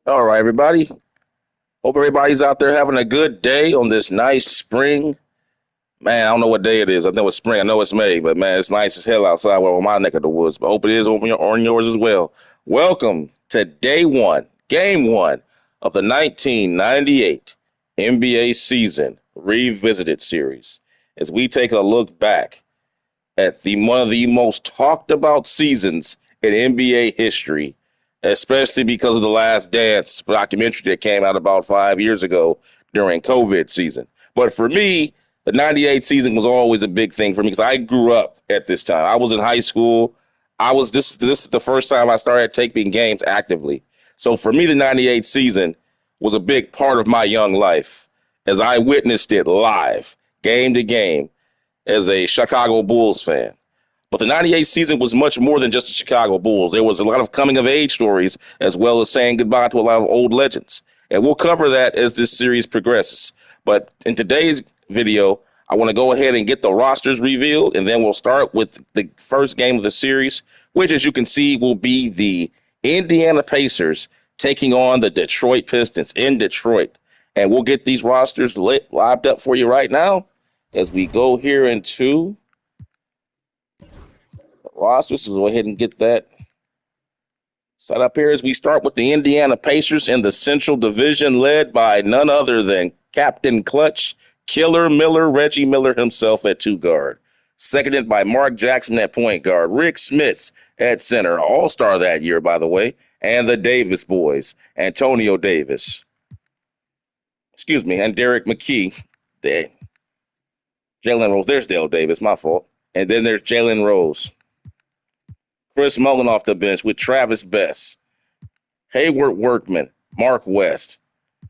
All right, everybody. Hope everybody's out there having a good day on this nice spring. Man, I don't know what day it is. I know it's spring. I know it's May, but man, it's nice as hell outside on my neck of the woods. But I hope it is on yours as well. Welcome to day one, game one of the 1998 NBA season revisited series. As we take a look back at the one of the most talked about seasons in NBA history, especially because of the Last Dance documentary that came out about 5 years ago during COVID season. But for me, the 98 season was always a big thing for me because I grew up at this time. I was in high school. This is the first time I started taking games actively. So for me, the 98 season was a big part of my young life as I witnessed it live, game to game, as a Chicago Bulls fan. But the 98 season was much more than just the Chicago Bulls. There was a lot of coming of age stories as well as saying goodbye to a lot of old legends. And we'll cover that as this series progresses. But in today's video, I want to go ahead and get the rosters revealed, and then we'll start with the first game of the series, which, as you can see, will be the Indiana Pacers taking on the Detroit Pistons in Detroit. And we'll get these rosters lined up for you right now as we go here into the rosters. So go ahead and get that set up here as we start with the Indiana Pacers in the Central Division, led by none other than Captain Clutch, Killer Miller, Reggie Miller himself at two guard. Seconded by Mark Jackson at point guard, Rick Smits at center, all-star that year, by the way, and the Davis boys, Antonio Davis, and Derek McKee. Jalen Rose, there's Dale Davis, my fault. And then there's Jalen Rose. Chris Mullen off the bench with Travis Best, Hayward Workman, Mark West,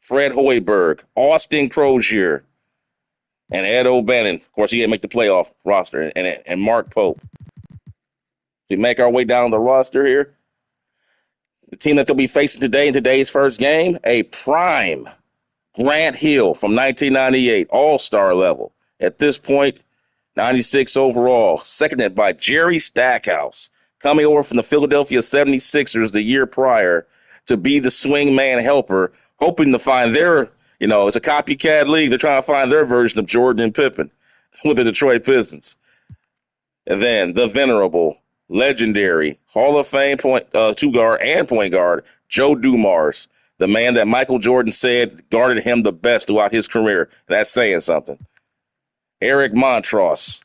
Fred Hoiberg, Austin Crozier, and Ed O'Bannon. Of course, he didn't make the playoff roster, and Mark Pope. We make our way down the roster here. The team that they'll be facing today in today's first game, a prime Grant Hill from 1998, all-star level. At this point, 96 overall, seconded by Jerry Stackhouse, coming over from the Philadelphia 76ers the year prior to be the swing man helper, hoping to find their, it's a copycat league. They're trying to find their version of Jordan and Pippen with the Detroit Pistons. And then the venerable, legendary, Hall of Fame two guard and point guard, Joe Dumars, the man that Michael Jordan said guarded him the best throughout his career. That's saying something. Eric Montross,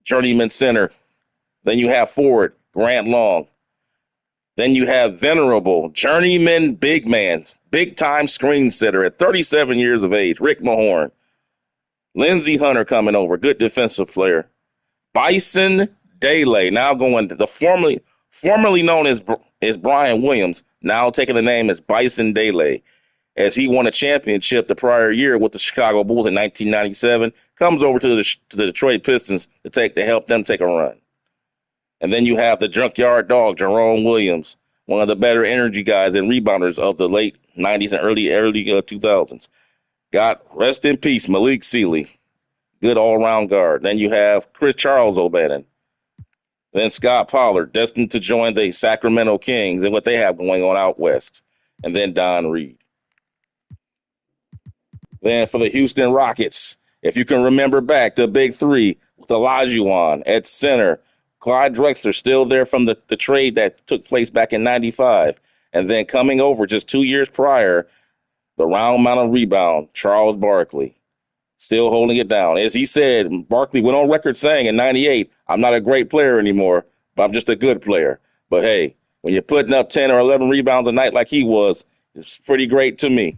journeyman center. Then you have forward, Grant Long. Then you have venerable, journeyman big man, big-time screen setter at 37 years of age, Rick Mahorn. Lindsey Hunter coming over, good defensive player. Bison Dele, now going to the formerly known as Brian Williams, now taking the name as Bison Dele, as he won a championship the prior year with the Chicago Bulls in 1997, comes over to the Detroit Pistons to help them take a run. And then you have the junkyard dog, Jerome Williams, one of the better energy guys and rebounders of the late 90s and early 2000s. God rest in peace, Malik Sealy, good all-around guard. Then you have Charles O'Bannon. Then Scott Pollard, destined to join the Sacramento Kings and what they have going on out west. And then Don Reed. Then for the Houston Rockets, if you can remember back, the big three with Olajuwon at center, Clyde Drexler still there from the trade that took place back in 95. And then coming over just 2 years prior, the round mound of rebound, Charles Barkley, still holding it down. As he said, Barkley went on record saying in 98, I'm not a great player anymore, but I'm just a good player. But hey, when you're putting up 10 or 11 rebounds a night like he was, it's pretty great to me.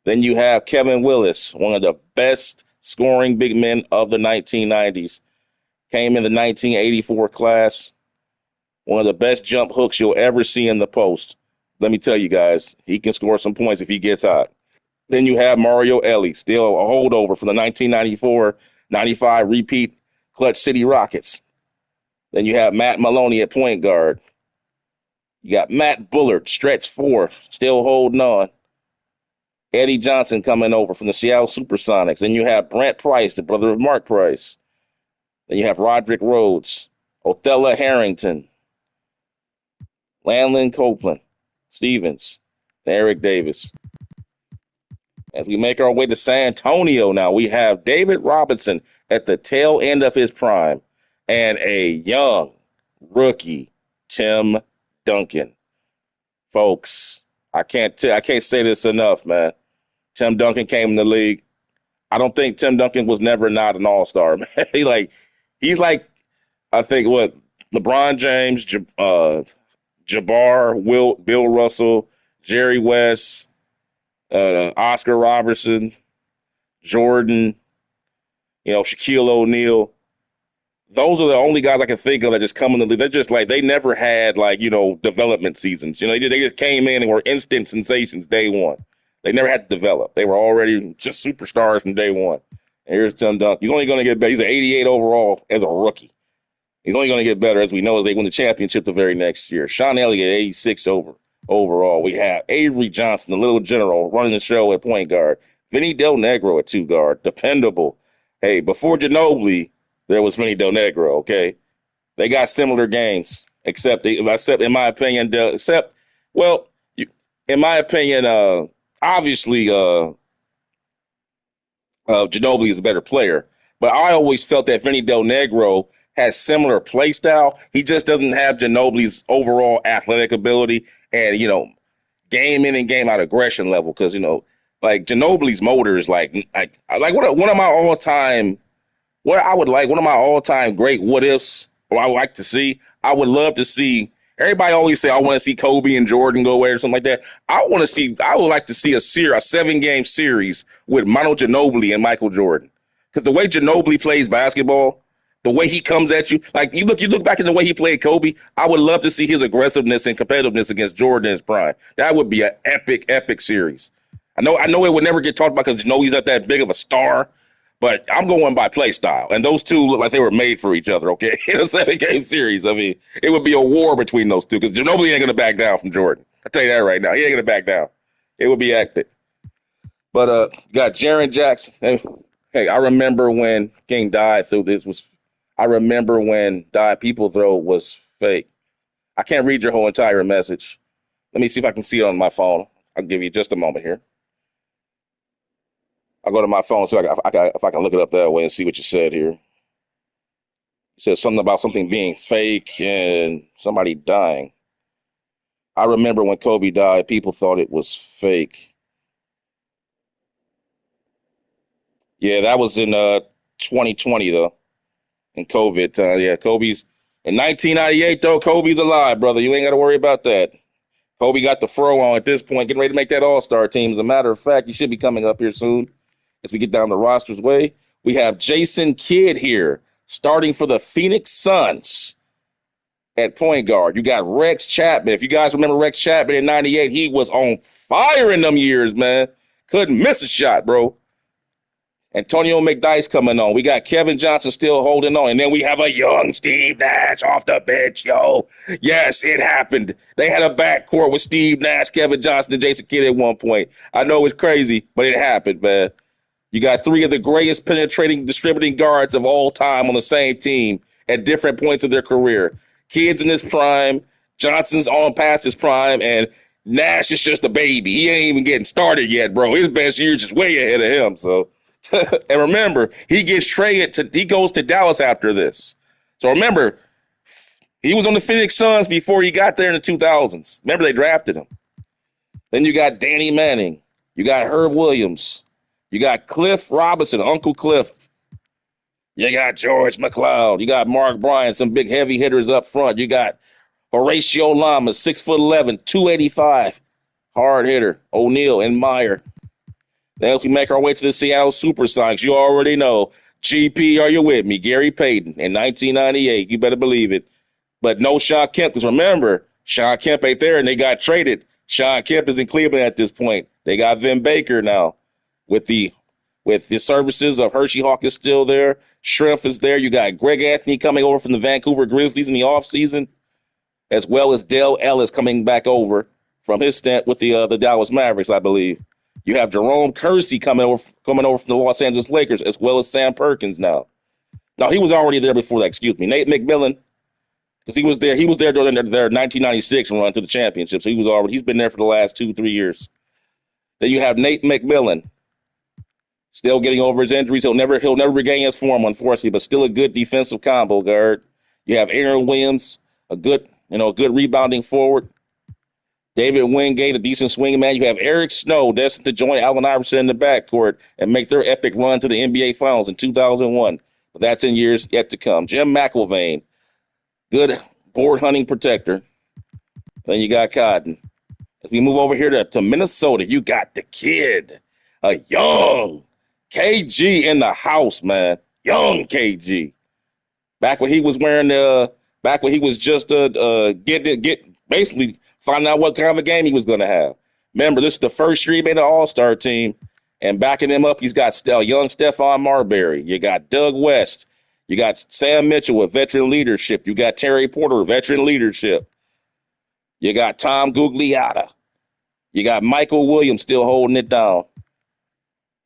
Then you have Kevin Willis, one of the best scoring big men of the 1990s. Came in the 1984 class. One of the best jump hooks you'll ever see in the post. Let me tell you guys, he can score some points if he gets hot. Then you have Mario Elie, still a holdover from the 1994-95 repeat Clutch City Rockets. Then you have Matt Maloney at point guard. You got Matt Bullard, stretch four, still holding on. Eddie Johnson coming over from the Seattle Supersonics. Then you have Brent Price, the brother of Mark Price. Then you have Roderick Rhodes, Othello Harrington, Landon Copeland. Stevens, and Eric Davis. As we make our way to San Antonio now, we have David Robinson at the tail end of his prime and a young rookie, Tim Duncan. Folks, I can't say this enough, man. Tim Duncan came in the league. I don't think Tim Duncan was never not an all-star, man. He's like I think what LeBron James, Jabbar, Bill Russell, Jerry West, Oscar Robertson, Jordan, Shaquille O'Neal. Those are the only guys I can think of that just come in the league. They're just like they never had development seasons. They just came in and were instant sensations day one. They never had to develop. They were already just superstars from day one. And here's Tim Duncan. He's only going to get better. He's an 88 overall as a rookie. He's only going to get better, as we know, as they win the championship the very next year. Sean Elliott, 86 overall. We have Avery Johnson, the little general, running the show at point guard. Vinny Del Negro at two guard. Dependable. Hey, before Ginobili, there was Vinny Del Negro, okay? They got similar games, except in my opinion, obviously, Ginobili is a better player. But I always felt that Vinny Del Negro has similar play style. He just doesn't have Ginobili's overall athletic ability and, game in and game out aggression level. Because, Ginobili's motor is like one of my all-time great what ifs, or I would like to see. I would love to see. Everybody always say I want to see Kobe and Jordan go away or something like that. I would like to see a 7-game series with Manu Ginobili and Michael Jordan. Because the way Ginobili plays basketball, the way he comes at you, like you look back at the way he played Kobe, I would love to see his aggressiveness and competitiveness against Jordan in his prime. That would be an epic series. I know it would never get talked about because he's not that big of a star. But I'm going by play style, and those two look like they were made for each other, okay? In a 7-game series, I mean, it would be a war between those two because Ginobili ain't going to back down from Jordan. I'll tell you that right now. He ain't going to back down. It would be hectic. But got Jaren Jackson. Hey, I remember when King died, I remember when Die People Throw was fake. I can't read your whole entire message. Let me see if I can see it on my phone. I'll give you just a moment here. I'll go to my phone so if I can look it up that way and see what you said here. You said something about something being fake and somebody dying. I remember when Kobe died, people thought it was fake. Yeah, that was in 2020 though, in COVID. Yeah, Kobe's in 1998 though. Kobe's alive, brother. You ain't got to worry about that. Kobe got the fro on at this point, getting ready to make that All-Star team. As a matter of fact, he should be coming up here soon. As we get down the roster's way, we have Jason Kidd here, starting for the Phoenix Suns at point guard. You got Rex Chapman. If you guys remember Rex Chapman in 98, he was on fire in them years, man. Couldn't miss a shot, bro. Antonio McDyess coming on. We got Kevin Johnson still holding on. And then we have a young Steve Nash off the bench, yo. Yes, it happened. They had a backcourt with Steve Nash, Kevin Johnson, and Jason Kidd at one point. I know it's crazy, but it happened, man. You got three of the greatest penetrating, distributing guards of all time on the same team at different points of their career. Kidd's in his prime, Johnson's on past his prime, and Nash is just a baby. He ain't even getting started yet, bro. His best years is way ahead of him. So, and remember, he goes to Dallas after this. So remember, he was on the Phoenix Suns before he got there in the 2000s. Remember, they drafted him. Then you got Danny Manning. You got Herb Williams. You got Cliff Robinson, Uncle Cliff. You got George McLeod. You got Mark Bryant, some big heavy hitters up front. You got Horatio Lama, 6'11", 285, hard hitter. O'Neal and Meyer. Then if we make our way to the Seattle Supersonics, you already know. GP, are you with me? Gary Payton in 1998. You better believe it. But no Shawn Kemp, because remember, Shawn Kemp ain't there and they got traded. Shawn Kemp is in Cleveland at this point. They got Vin Baker now. With the services of Hershey Hawk is still there. Shrimp is there. You got Greg Anthony coming over from the Vancouver Grizzlies in the offseason, as well as Dale Ellis coming back over from his stint with the Dallas Mavericks, I believe. You have Jerome Kersey coming over from the Los Angeles Lakers, as well as Sam Perkins now. Now, he was already there before that, excuse me. Nate McMillan because he was there. He was there during their 1996 run to the championship. So he's been there for the last 2-3 years. Then you have Nate McMillan, still getting over his injuries. He'll never regain his form, unfortunately, but still a good defensive combo guard. You have Aaron Williams, a good rebounding forward. David Wingate, a decent swing man. You have Eric Snow, destined to join Allen Iverson in the backcourt and make their epic run to the NBA Finals in 2001. But that's in years yet to come. Jim McIlvain, good board hunting protector. Then you got Cotton. As we move over here to Minnesota, you got the kid, a young KG in the house, man. Young KG. Back when he was just basically finding out what kind of a game he was going to have. Remember, this is the first year he made an all-star team, and backing him up, he's got young Stephon Marbury. You got Doug West. You got Sam Mitchell with veteran leadership. You got Terry Porter with veteran leadership. You got Tom Gugliotta. You got Michael Williams still holding it down.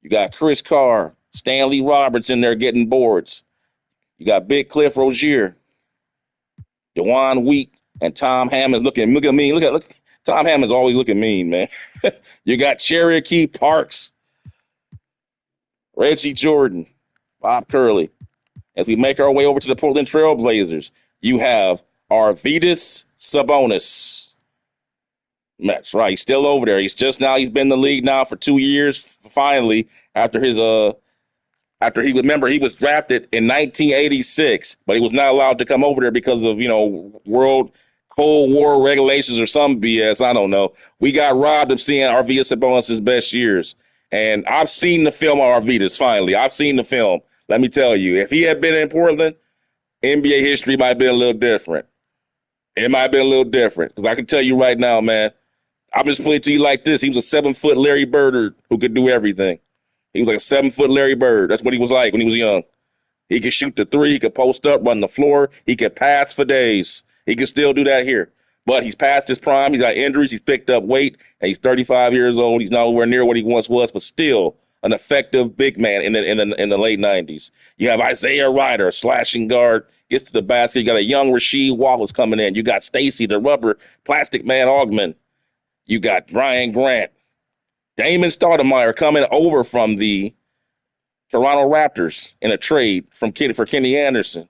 You got Chris Carr, Stanley Roberts in there getting boards. You got Big Cliff Rozier, DeJuan Wheat, and Tom Hammond looking mean. Look, Tom Hammond's always looking mean, man. You got Cherokee Parks, Reggie Jordan, Bob Curley. As we make our way over to the Portland Trail Blazers, you have Arvydas Sabonis. That's right. He's still over there. He's been in the league now for 2 years. Finally, after he was drafted in 1986, but he was not allowed to come over there because of, World Cold War regulations or some BS. I don't know. We got robbed of seeing Arvydas Sabonis' best years. And I've seen the film of Arvydas, finally. I've seen the film. Let me tell you, if he had been in Portland, NBA history might have been a little different. It might have been a little different. Because I can tell you right now, man, I'm just putting it to you like this. He was a 7-foot Larry Bird who could do everything. He was like a 7-foot Larry Bird. That's what he was like when he was young. He could shoot the three. He could post up, run the floor. He could pass for days. He can still do that here. But he's past his prime. He's got injuries. He's picked up weight. And he's 35 years old. He's nowhere near what he once was, but still an effective big man in the late 90s. You have Isaiah Ryder, a slashing guard, gets to the basket. You got a young Rasheed Wallace coming in. You got Stacy, the rubber plastic man Augman. You got Brian Grant. Damon Stoudemire coming over from the Toronto Raptors in a trade for Kenny Anderson.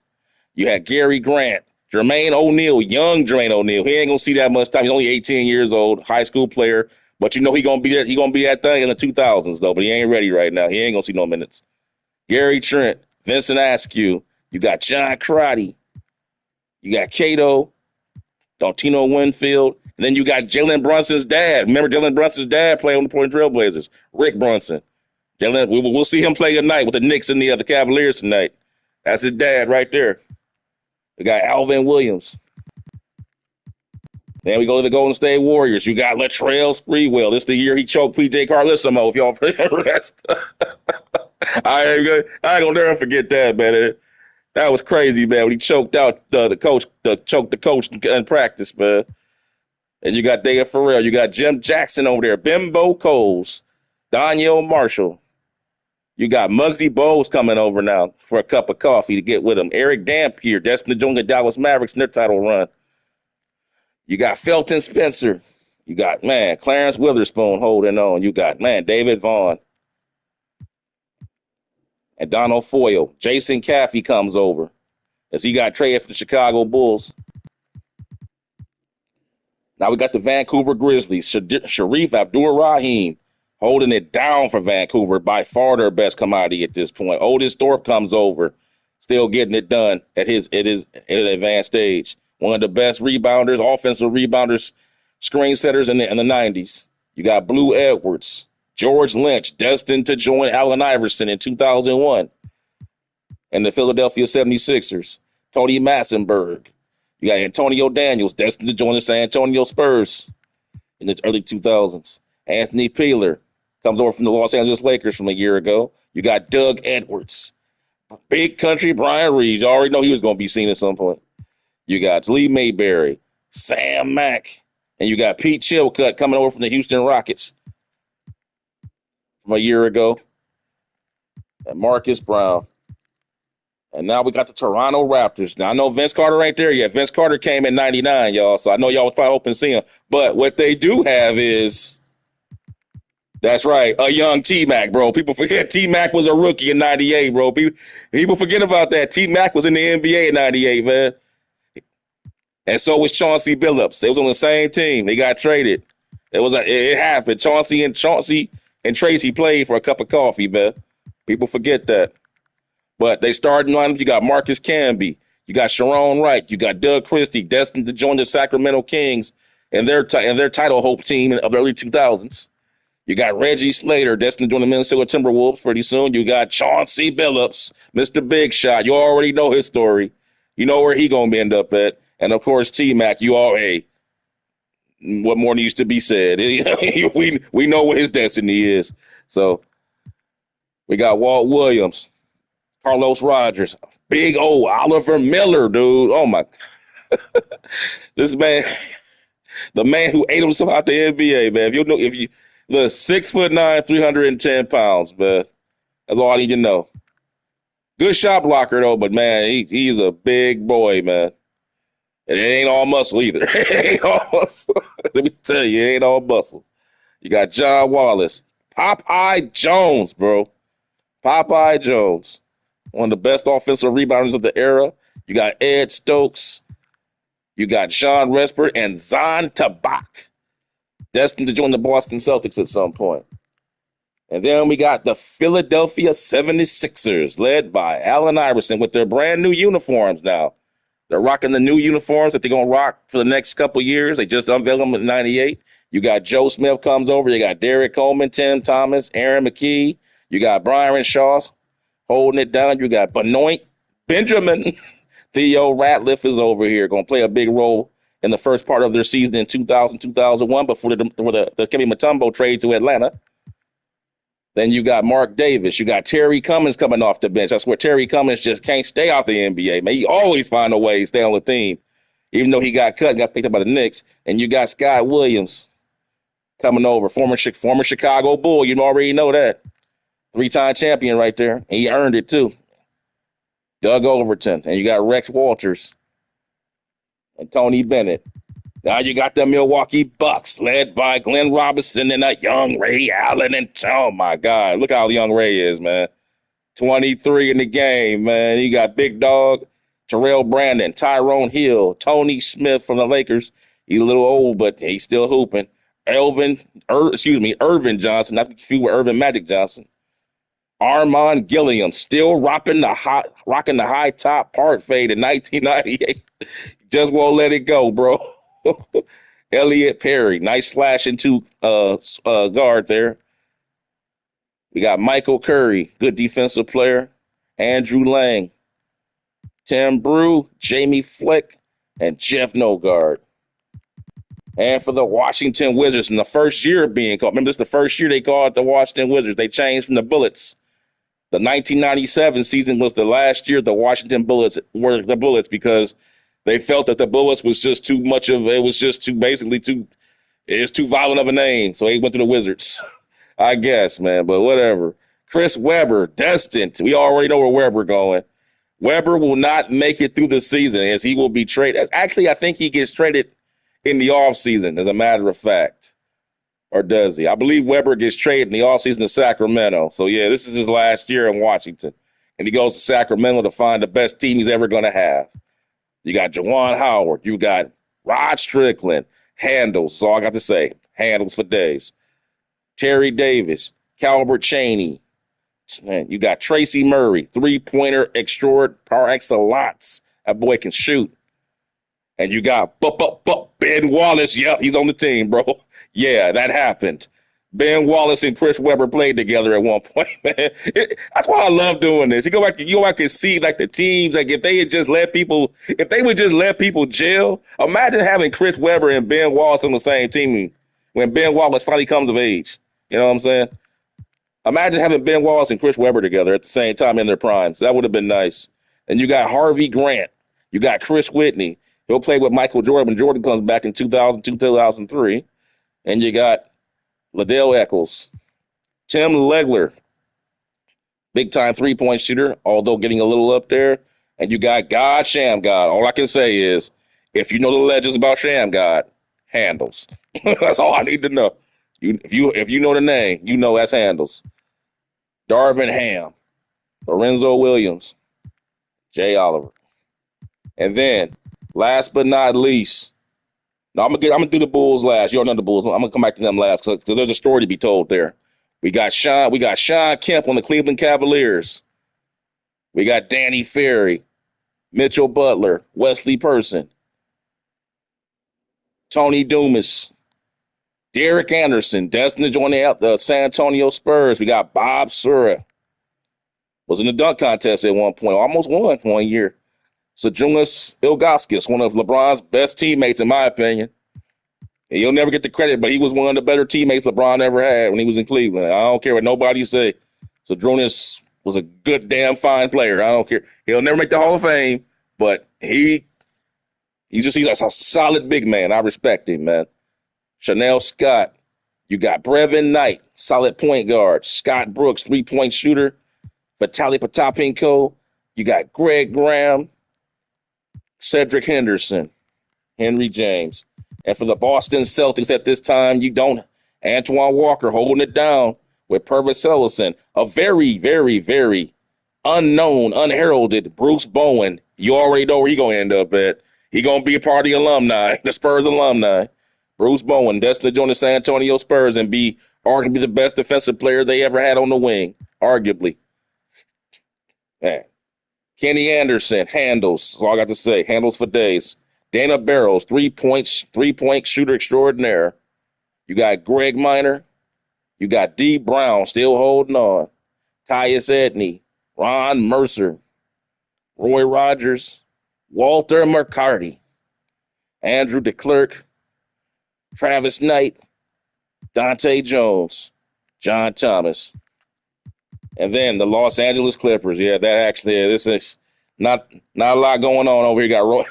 You had Gary Grant, Jermaine O'Neal, young Jermaine O'Neal. He ain't gonna see that much time. He's only 18 years old, high school player. But he gonna be that thing in the 2000s though. But he ain't ready right now. He ain't gonna see no minutes. Gary Trent, Vincent Askew. You got John Crotty. You got Cato, Daltino Winfield. And then you got Jalen Brunson's dad. Remember Jalen Brunson's dad played on the Portland Trail Blazers, Rick Brunson. We'll see him play tonight with the Knicks and the Cavaliers tonight. That's his dad right there. We got Alvin Williams. Then we go to the Golden State Warriors. You got Latrell Sprewell. This is the year he choked PJ Carlesimo, if y'all remember that stuff. I ain't gonna never forget that, man. That was crazy, man, when he choked out the coach in practice, man. And you got Dave Farrell. You got Jim Jackson over there. Bimbo Coles. Danielle Marshall. You got Muggsy Bogues coming over now for a cup of coffee to get with him. Eric Dampier, destined to join the Dallas Mavericks in their title run. You got Felton Spencer. You got, Clarence Witherspoon holding on. You got, David Vaughn. And Donald Foyle. Jason Caffey comes over as he got traded for the Chicago Bulls. Now we got the Vancouver Grizzlies. Sharif Abdur-Rahim holding it down for Vancouver, by far their best commodity at this point. Otis Thorpe comes over, still getting it done at an advanced age. One of the best rebounders, offensive rebounders, screen setters in the 90s. You got Blue Edwards, George Lynch, destined to join Allen Iverson in 2001, and the Philadelphia 76ers. Tony Massenberg. You got Antonio Daniels, destined to join the San Antonio Spurs in the early 2000s. Anthony Peeler comes over from the Los Angeles Lakers from a year ago. You got Doug Edwards. Big country Brian Reeves. You already know he was going to be seen at some point. You got Lee Mayberry, Sam Mack, and you got Pete Chilcutt coming over from the Houston Rockets from a year ago. And Marcus Brown. And now we got the Toronto Raptors. Now, I know Vince Carter ain't there yet. Vince Carter came in 99, y'all, so I know y'all was probably hoping to see him. But what they do have is, that's right, a young T-Mac, bro. People forget T-Mac was a rookie in 98, bro. People forget about that. T-Mac was in the NBA in 98, man. And so was Chauncey Billups. They was on the same team. They got traded. It happened. Chauncey and Tracy played for a cup of coffee, man. People forget that. But they starting lineup. You got Marcus Camby. You got Sharon Wright. You got Doug Christie, destined to join the Sacramento Kings and their title hope team of the early 2000s. You got Reggie Slater, destined to join the Minnesota Timberwolves pretty soon. You got Chauncey Billups, Mr. Big Shot. You already know his story. You know where he gonna end up at. And of course, T-Mac. What more needs to be said? we know what his destiny is. So we got Walt Williams, Carlos Rogers, Big O, Oliver Miller, dude. Oh my, this man, the man who ate himself out the NBA, man. If you look 6'9", 310 pounds, man. That's all I need to know. Good shot blocker though, but man, he's a big boy, man. And it ain't all muscle either. It ain't all muscle. Let me tell you, it ain't all muscle. You got John Wallace, Popeye Jones, bro. Popeye Jones, one of the best offensive rebounders of the era. You got Ed Stokes. You got John Respert and Zon Tabak, destined to join the Boston Celtics at some point. And then we got the Philadelphia 76ers, led by Allen Iverson, with their brand new uniforms now. They're rocking the new uniforms that they're going to rock for the next couple years. They just unveiled them in 98. You got Joe Smith comes over. You got Derek Coleman, Tim Thomas, Aaron McKee. You got Brian Shaw holding it down. You got Benoit Benjamin. Theo Ratliff is over here, going to play a big role in the first part of their season in 2000, 2001 before the Kemi Mutombo trade to Atlanta. Then you got Mark Davis. You got Terry Cummins coming off the bench. I swear Terry Cummins just can't stay off the NBA, man. He always find a way to stay on the team, even though he got cut and got picked up by the Knicks. And you got Scott Williams coming over, former Chicago Bull. You already know that. 3-time champion right there. And he earned it, too. Doug Overton. And you got Rex Walters and Tony Bennett. Now you got the Milwaukee Bucks, led by Glenn Robinson and a young Ray Allen. And oh my God, look how young Ray is, man. 23 in the game, man. You got Big Dog, Terrell Brandon, Tyrone Hill, Tony Smith from the Lakers. He's a little old, but he's still hooping. Irvin Johnson, not to confuse with Irvin Magic Johnson. Armand Gilliam, still rocking the high top part fade in 1998. Just won't let it go, bro. Elliot Perry, nice slash into guard there. We got Michael Curry, good defensive player. Andrew Lang, Tim Brew, Jamie Flick, and Jeff Nogard. And for the Washington Wizards, in the first year of being called, remember this is the first year they called the Washington Wizards. They changed from the Bullets. The 1997 season was the last year the Washington Bullets were the Bullets because they felt that the Bullets was just too much of it was just too it's too violent of a name. So they went to the Wizards, I guess, man. But whatever. Chris Webber, destined. We already know where Webber going. Webber will not make it through the season as he will be traded. Actually, I think he gets traded in the offseason, as a matter of fact. Or does he? I believe Webber gets traded in the offseason to Sacramento. So, yeah, this is his last year in Washington. And he goes to Sacramento to find the best team he's ever going to have. You got Juwan Howard. You got Rod Strickland. Handles. That's all I got to say. Handles for days. Terry Davis. Calbert Chaney. Man, you got Tracy Murray. Three-pointer par excellence. That boy can shoot. And you got Ben Wallace. Yep, he's on the team, bro. Yeah, that happened. Ben Wallace and Chris Webber played together at one point, man. That's why I love doing this. You go back and see like the teams, like if they would just let people jail. Imagine having Chris Webber and Ben Wallace on the same team when Ben Wallace finally comes of age. You know what I'm saying? Imagine having Ben Wallace and Chris Webber together at the same time in their primes. That would have been nice. And you got Harvey Grant. You got Chris Whitney. He'll play with Michael Jordan when Jordan comes back in 2002, 2003. And you got Liddell Eccles, Tim Legler, big time 3-point shooter, although getting a little up there. And you got God, Sham God. All I can say is, if you know the legends about Sham God, handles. That's all I need to know. If you know the name, you know that's handles. Darvin Ham, Lorenzo Williams, Jay Oliver. And then, last but not least, no, I'm gonna do the Bulls last. You don't know the Bulls. I'm gonna come back to them last because there's a story to be told there. We got Sean Kemp on the Cleveland Cavaliers. We got Danny Ferry, Mitchell Butler, Wesley Person, Tony Dumas, Derek Anderson, destined to join the San Antonio Spurs. We got Bob Sura. Was in the dunk contest at one point. Almost won 1 year. Sajunas Ilgauskas, one of LeBron's best teammates, in my opinion. And he'll never get the credit, but he was one of the better teammates LeBron ever had when he was in Cleveland. I don't care what nobody say. Sajunas was a good, damn fine player. I don't care. He'll never make the Hall of Fame, but he's a solid big man. I respect him, man. Chanel Scott. You got Brevin Knight, solid point guard. Scott Brooks, 3-point shooter. Vitaly Potapenko. You got Greg Graham, Cedric Henderson, Henry James. And for the Boston Celtics at this time, you don't Antoine Walker holding it down with Purvis Ellison, a very, very, very unknown, unheralded Bruce Bowen. You already know where he's going to end up at. He's going to be a part of the alumni, the Spurs alumni. Bruce Bowen, destined to join the San Antonio Spurs and be arguably the best defensive player they ever had on the wing, arguably. Man. Kenny Anderson, handles. That's all I got to say. Handles for days. Dana Barrows, 3-point shooter extraordinaire. You got Greg Minor. You got D. Brown still holding on. Tyus Edney, Ron Mercer, Roy Rogers, Walter McCarty, Andrew DeClerc, Travis Knight, Dante Jones, John Thomas. And then the Los Angeles Clippers. Yeah, this is not a lot going on over here. You got Roy.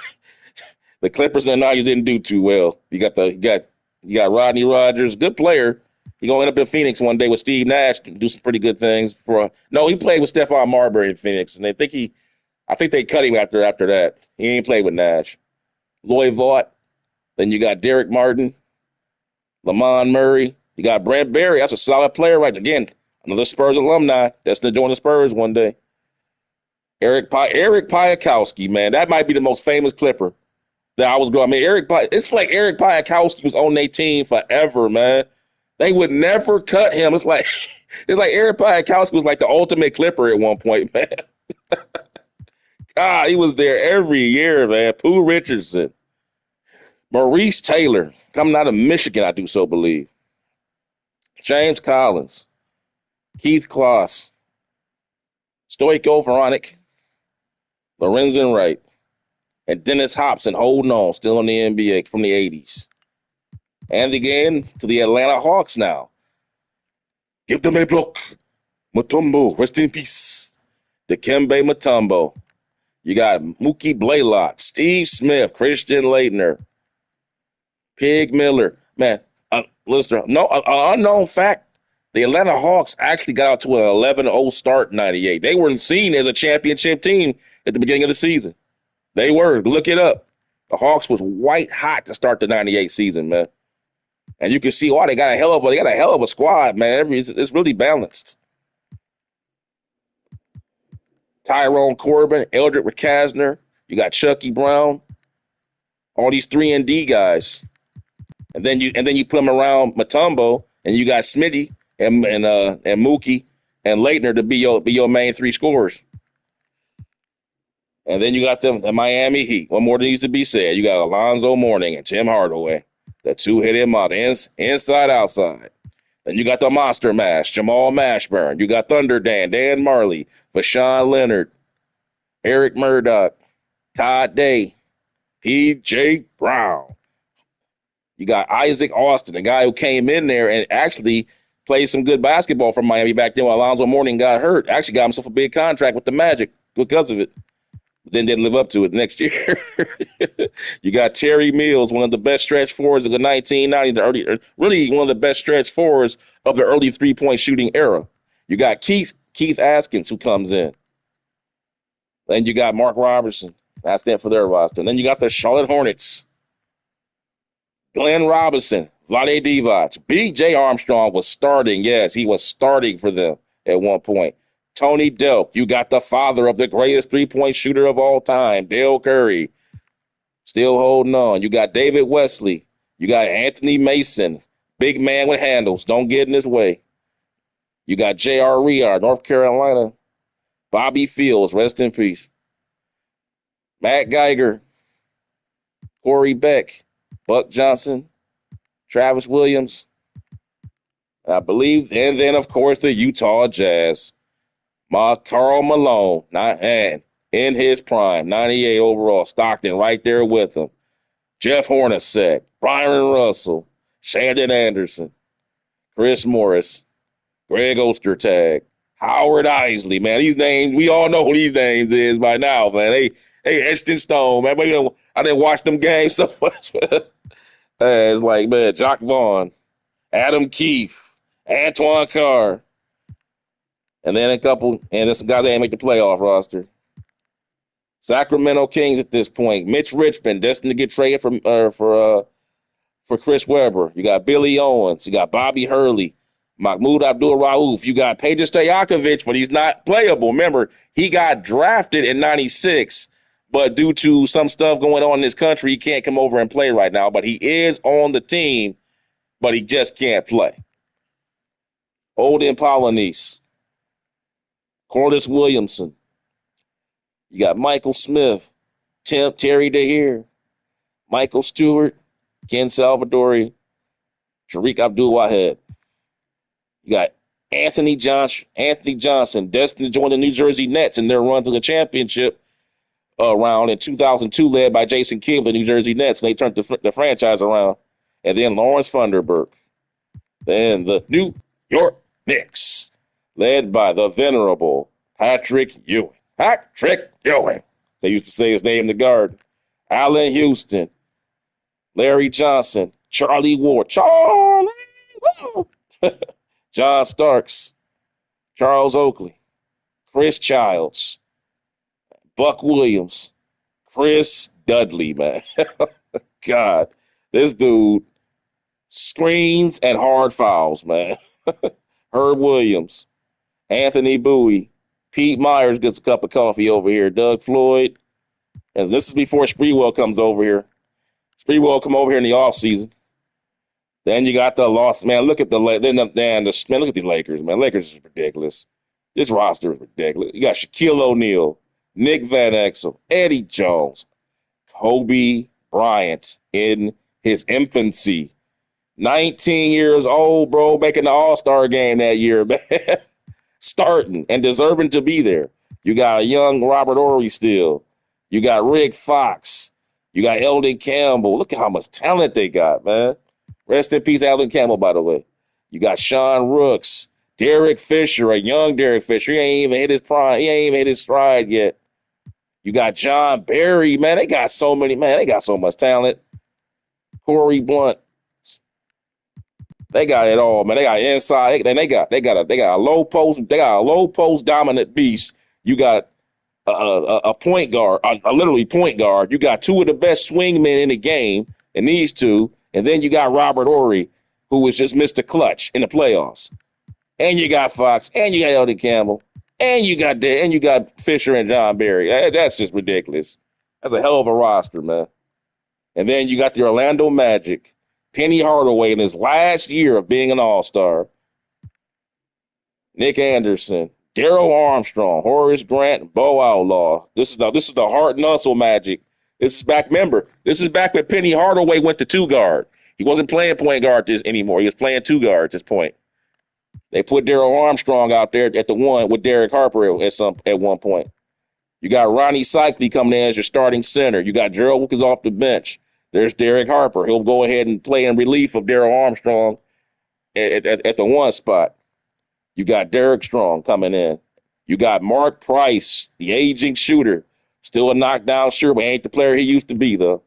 The Clippers and the didn't do too well. You got Rodney Rogers, good player. He gonna end up in Phoenix one day with Steve Nash, do some pretty good things. He played with Stephon Marbury in Phoenix, and I think they cut him after that. He ain't played with Nash. Lloyd Vaught. Then you got Derek Martin, Lamont Murray. You got Brent Barry. That's a solid player, right? Again, another Spurs alumni that's going to join the Spurs one day. Eric Piakowski, man, that might be the most famous Clipper that I was going. I mean, it's like Eric Piakowski was on their team forever, man. They would never cut him. It's like Eric Piakowski was like the ultimate Clipper at one point, man. God, he was there every year, man. Pooh Richardson, Maurice Taylor, coming out of Michigan, I do so believe. James Collins, Keith Kloss, Stoico Veronik, Lorenzen Wright, and Dennis Hobson holding on, still in the NBA from the 80s. And again, to the Atlanta Hawks now. Give them a block. Mutombo, rest in peace. Dikembe Mutombo. You got Mookie Blaylock, Steve Smith, Christian Laettner, Pig Miller. Man, listen, an unknown fact. The Atlanta Hawks actually got out to an 11-0 start in 98. They were seen as a championship team at the beginning of the season. They were. Look it up. The Hawks was white hot to start the 98 season, man. And you can see, they got a hell of a squad, man. It's really balanced. Tyrone Corbin, Eldrick McCasner. You got Chucky Brown. All these 3-and-D guys. And then you put them around Mutombo, and you got Smitty and Mookie and Laettner to be your main 3 scorers. And then you got the Miami Heat. One more that needs to be said. You got Alonzo Mourning and Tim Hardaway. The 2-hit mod, inside, outside. Then you got the Monster Mash, Jamal Mashburn. You got Thunder Dan Marley, Vashawn Leonard, Eric Murdoch, Todd Day, P.J. Brown. You got Isaac Austin, a guy who came in there and actually played some good basketball for Miami back then when Alonzo Mourning got hurt. Actually got himself a big contract with the Magic because of it. Then didn't live up to it next year. You got Terry Mills, one of the best stretch forwards of the 1990s, really one of the best stretch forwards of the early 3-point shooting era. You got Keith Keith Askins, who comes in. Then you got Mark Robertson. That's it for their roster. And then you got the Charlotte Hornets. Glenn Robinson, Vlade Divac. B.J. Armstrong was starting. Yes, he was starting for them at one point. Tony Delk. You got the father of the greatest three-point shooter of all time, Dale Curry. Still holding on. You got David Wesley. You got Anthony Mason. Big man with handles. Don't get in his way. You got J.R. Riard, North Carolina. Bobby Fields, rest in peace. Matt Geiger. Corey Beck. Buck Johnson. Travis Williams. I believe. And then, of course, the Utah Jazz. Karl Malone, in his prime, 98 overall. Stockton right there with him. Jeff Hornacek, Byron Russell, Shandon Anderson, Chris Morris, Greg Ostertag, Howard Isley, man. These names, we all know who these names is by now, man. They etched in stone, man. I didn't watch them games so much. It's like, man, Jock Vaughn, Adam Keefe, Antoine Carr, and then there's some guys that ain't make the playoff roster. Sacramento Kings at this point. Mitch Richmond, destined to get traded for Chris Webber. You got Billy Owens. You got Bobby Hurley. Mahmoud Abdul-Rauf. You got Peja Stojakovic, but he's not playable. Remember, he got drafted in 96, but due to some stuff going on in this country, he can't come over and play right now. But he is on the team, but he just can't play. Olden Polynice. Corliss Williamson. You got Michael Smith, Terry DeHere, Michael Stewart, Ken Salvadori, Tariq Abdul-Wahed. You got Anthony Johnson, destined to join the New Jersey Nets in their run to the championship round in 2002, led by Jason Kidd, the New Jersey Nets, and they turned the franchise around. And then Lawrence Funderburk. Then the New York Knicks, led by the venerable Patrick Ewing. They used to say his name in the Garden. Allen Houston, Larry Johnson, Charlie Ward, John Starks, Charles Oakley, Chris Childs, Buck Williams, Chris Dudley, man. God, this dude screens and hard fouls, man. Herb Williams, Anthony Bowie, Pete Myers gets a cup of coffee over here. Doug Floyd. And this is before Sprewell comes over here. Sprewell come over here in the offseason. Then you got the loss. Man, look at look at the Lakers, man. Lakers is ridiculous. This roster is ridiculous. You got Shaquille O'Neal, Nick Van Exel, Eddie Jones, Kobe Bryant in his infancy. 19 years old, bro, making the All-Star game that year, man. Starting and deserving to be there. You got a young Robert Horry still. You got Rick Fox. You got Eldon Campbell. Look at how much talent they got, man. Rest in peace, Eldon Campbell, by the way. You got Sean Rooks, Derek Fisher, a young Derek Fisher. He ain't even hit his prime. He ain't even hit his stride yet. You got John Barry, man. They got so much talent. Corey Blunt. They got it all, man. They got inside. They got a low post. They got a low post dominant beast. You got a point guard, a literally point guard. You got two of the best swingmen in the game, and these two, and then you got Robert Horry, who was just Mr. Clutch in the playoffs. And you got Fox, and you got Eldon Campbell, and you got Fisher and John Barry. That's just ridiculous. That's a hell of a roster, man. And then you got the Orlando Magic. Penny Hardaway in his last year of being an All-Star. Nick Anderson, Darrell Armstrong, Horace Grant, Bo Outlaw. This is the heart and hustle Magic. This is back when Penny Hardaway went to two guard. He wasn't playing point guard anymore. He was playing two guard at this point. They put Darrell Armstrong out there at the one with Derek Harper at one point. You got Ronnie Cycli coming in as your starting center. You got Gerald Wilkins off the bench. There's Derek Harper. He'll go ahead and play in relief of Darrell Armstrong at the one spot. You got Derek Strong coming in. You got Mark Price, the aging shooter. Still a knockdown shooter, but ain't the player he used to be, though.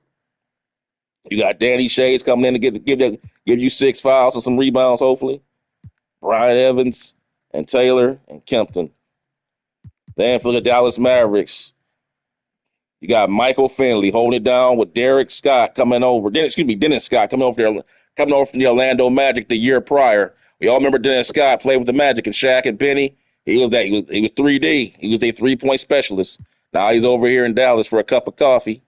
You got Danny Shades coming in to give you 6 fouls and some rebounds, hopefully. Brian Evans, and Taylor and Kempton. Then for the Dallas Mavericks, you got Michael Finley holding it down with Dennis Scott coming over from the Orlando Magic the year prior. We all remember Dennis Scott played with the Magic and Shaq and Penny. He was 3D. He was a 3-point specialist. Now he's over here in Dallas for a cup of coffee.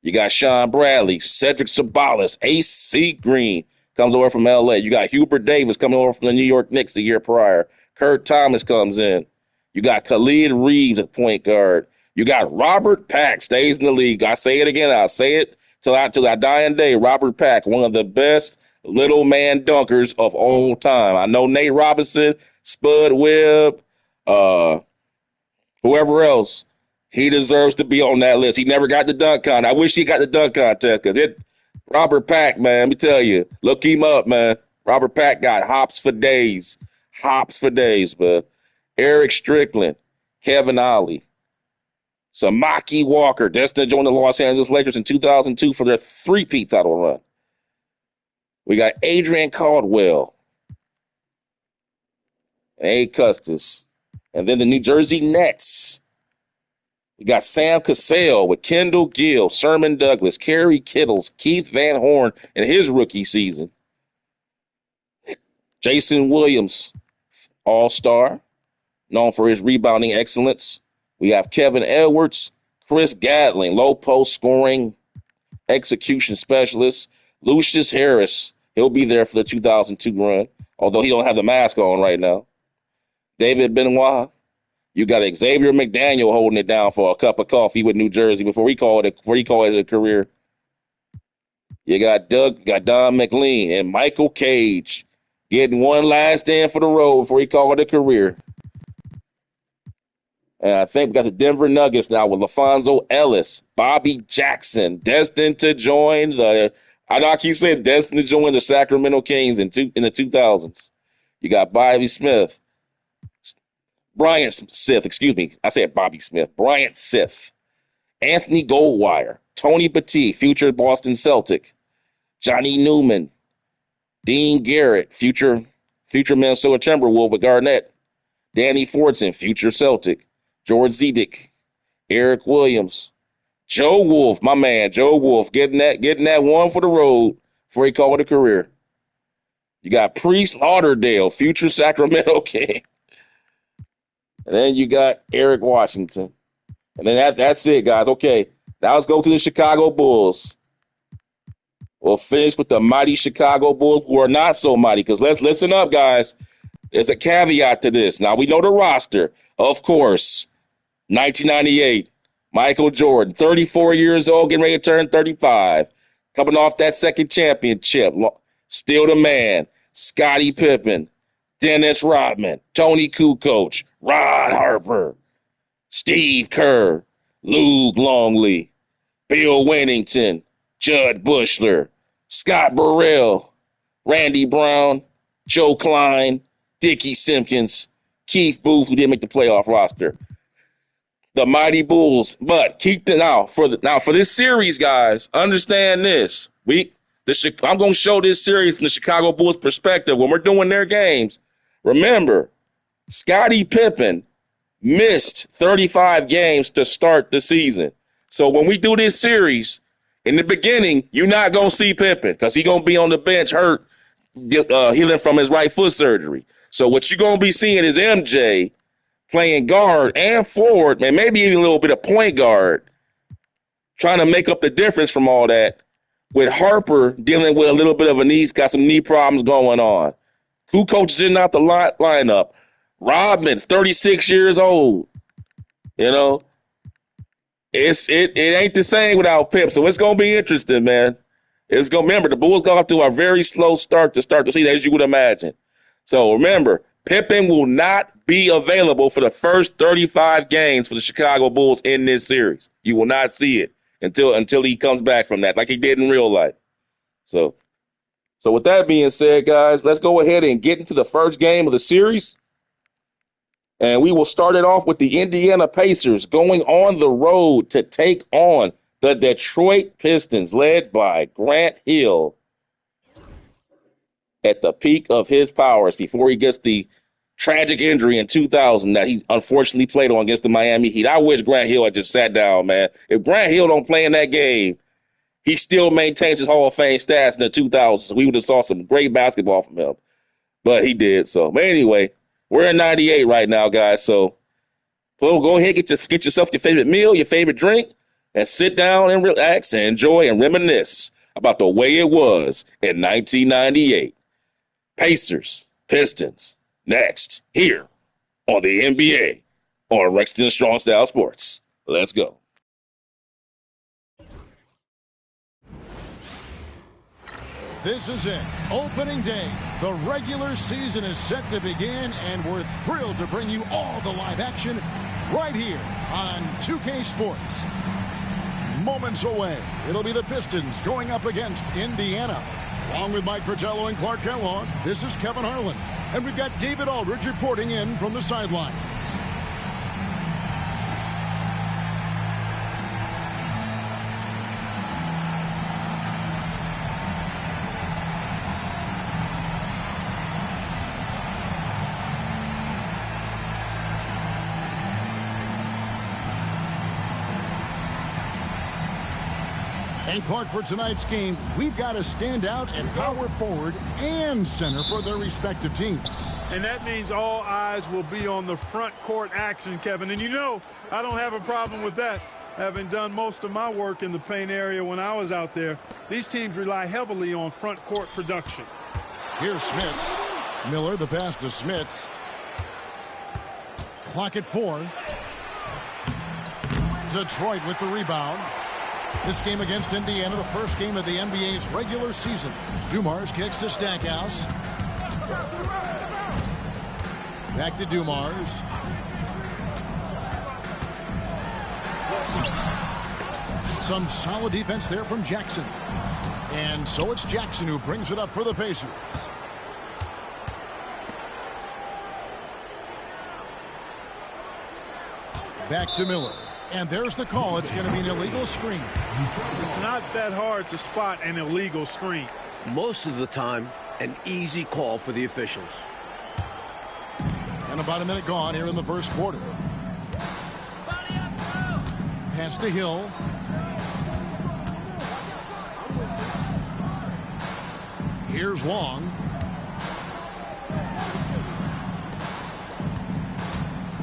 You got Sean Bradley, Cedric Sabalas, AC Green comes over from LA. You got Hubert Davis coming over from the New York Knicks the year prior. Kurt Thomas comes in. You got Khalid Reeves at point guard. You got Robert Pack stays in the league. I say it again. I'll say it till I die day. Robert Pack, one of the best little man dunkers of all time. I know Nate Robinson, Spud Webb, whoever else. He deserves to be on that list. He never got the dunk contest. I wish he got the dunk contest because Robert Pack, man, let me tell you, look him up, man. Robert Pack got hops for days. But Eric Strickland, Kevin Ollie, Samaki Walker, destined to join the Los Angeles Lakers in 2002 for their three-peat title run. We got Adrian Caldwell, and A. Custis. And then the New Jersey Nets. We got Sam Cassell with Kendall Gill, Sherman Douglas, Kerry Kittles, Keith Van Horn in his rookie season. Jason Williams, all-star, known for his rebounding excellence. We have Kevin Edwards, Chris Gatling, low post scoring execution specialist. Lucius Harris, he'll be there for the 2002 run, although he don't have the mask on right now. David Benoit. You got Xavier McDaniel holding it down for a cup of coffee with New Jersey before he called it a career. You got Don McLean and Michael Cage getting one last stand for the road before he called it a career. And I think we got the Denver Nuggets now with LaFonso Ellis, Bobby Jackson, destined to join the Sacramento Kings in the 2000s. You got Bobby Smith. Bryant Sith, excuse me. I said Bobby Smith. Bryant Sith. Anthony Goldwire. Tony Petit, future Boston Celtic. Johnny Newman. Dean Garrett, future Minnesota Timberwolves with Garnett. Danny Fortson, future Celtic. George Zedick. Eric Williams. Joe Wolf, my man, Joe Wolf, getting that one for the road before he called it a career. You got Priest Lauderdale, future Sacramento King. And then you got Eric Washington. And then that's it, guys. Okay, now let's go to the Chicago Bulls. We'll finish with the mighty Chicago Bulls, who are not so mighty, because let's listen up, guys. There's a caveat to this. Now, we know the roster. Of course, 1998, Michael Jordan, 34 years old, getting ready to turn 35. Coming off that second championship. Still the man. Scottie Pippen. Dennis Rodman, Tony Kukoc, Ron Harper, Steve Kerr, Luke Longley, Bill Wennington, Judd Bushler, Scott Burrell, Randy Brown, Joe Klein, Dickie Simpkins, Keith Booth, who didn't make the playoff roster. The mighty Bulls. But for this series, guys, understand this. I'm going to show this series from the Chicago Bulls' perspective when we're doing their games. Remember, Scottie Pippen missed 35 games to start the season. So when we do this series, in the beginning, you're not going to see Pippen because he's going to be on the bench hurt, healing from his right foot surgery. So what you're going to be seeing is MJ playing guard and forward, and maybe even a little bit of point guard, trying to make up the difference from all that, with Harper dealing with a little bit of got some knee problems going on. Kukoc is in out the lineup. Rodman's 36 years old. You know, it ain't the same without Pip. So it's gonna be interesting, man. Remember, the Bulls got off to a very slow start to start the season, as you would imagine. So remember, Pippen will not be available for the first 35 games for the Chicago Bulls in this series. You will not see it until he comes back from that, like he did in real life. So with that being said, guys, let's go ahead and get into the first game of the series. And we will start it off with the Indiana Pacers going on the road to take on the Detroit Pistons, led by Grant Hill at the peak of his powers before he gets the tragic injury in 2000 that he unfortunately played on against the Miami Heat. I wish Grant Hill had just sat down, man. If Grant Hill don't play in that game, he still maintains his Hall of Fame stats in the 2000s. We would have saw some great basketball from him, but he did. So, but anyway, we're in 98 right now, guys. So, well, go ahead, get yourself your favorite meal, your favorite drink, and sit down and relax and enjoy and reminisce about the way it was in 1998. Pacers, Pistons, next, here on the NBA on Rexton Strong Style Sports. Let's go. This is it. Opening day. The regular season is set to begin, and we're thrilled to bring you all the live action right here on 2K Sports. Moments away, it'll be the Pistons going up against Indiana. Along with Mike Fratello and Clark Kellogg, this is Kevin Harlan. And we've got David Aldridge reporting in from the sidelines. And Clark, for tonight's game, we've got to stand out and power forward and center for their respective teams. And that means all eyes will be on the front court action, Kevin. And you know, I don't have a problem with that. Having done most of my work in the paint area when I was out there, these teams rely heavily on front court production. Here's Smits. Miller, the pass to Smits. Clock at 4. Detroit with the rebound. This game against Indiana, the first game of the NBA's regular season. Dumars kicks to Stackhouse. Back to Dumars. Some solid defense there from Jackson. And so it's Jackson who brings it up for the Pacers. Back to Miller. And there's the call. It's going to be an illegal screen. It's not that hard to spot an illegal screen. Most of the time, an easy call for the officials. And about a minute gone here in the first quarter. Pass to Hill. Here's Long.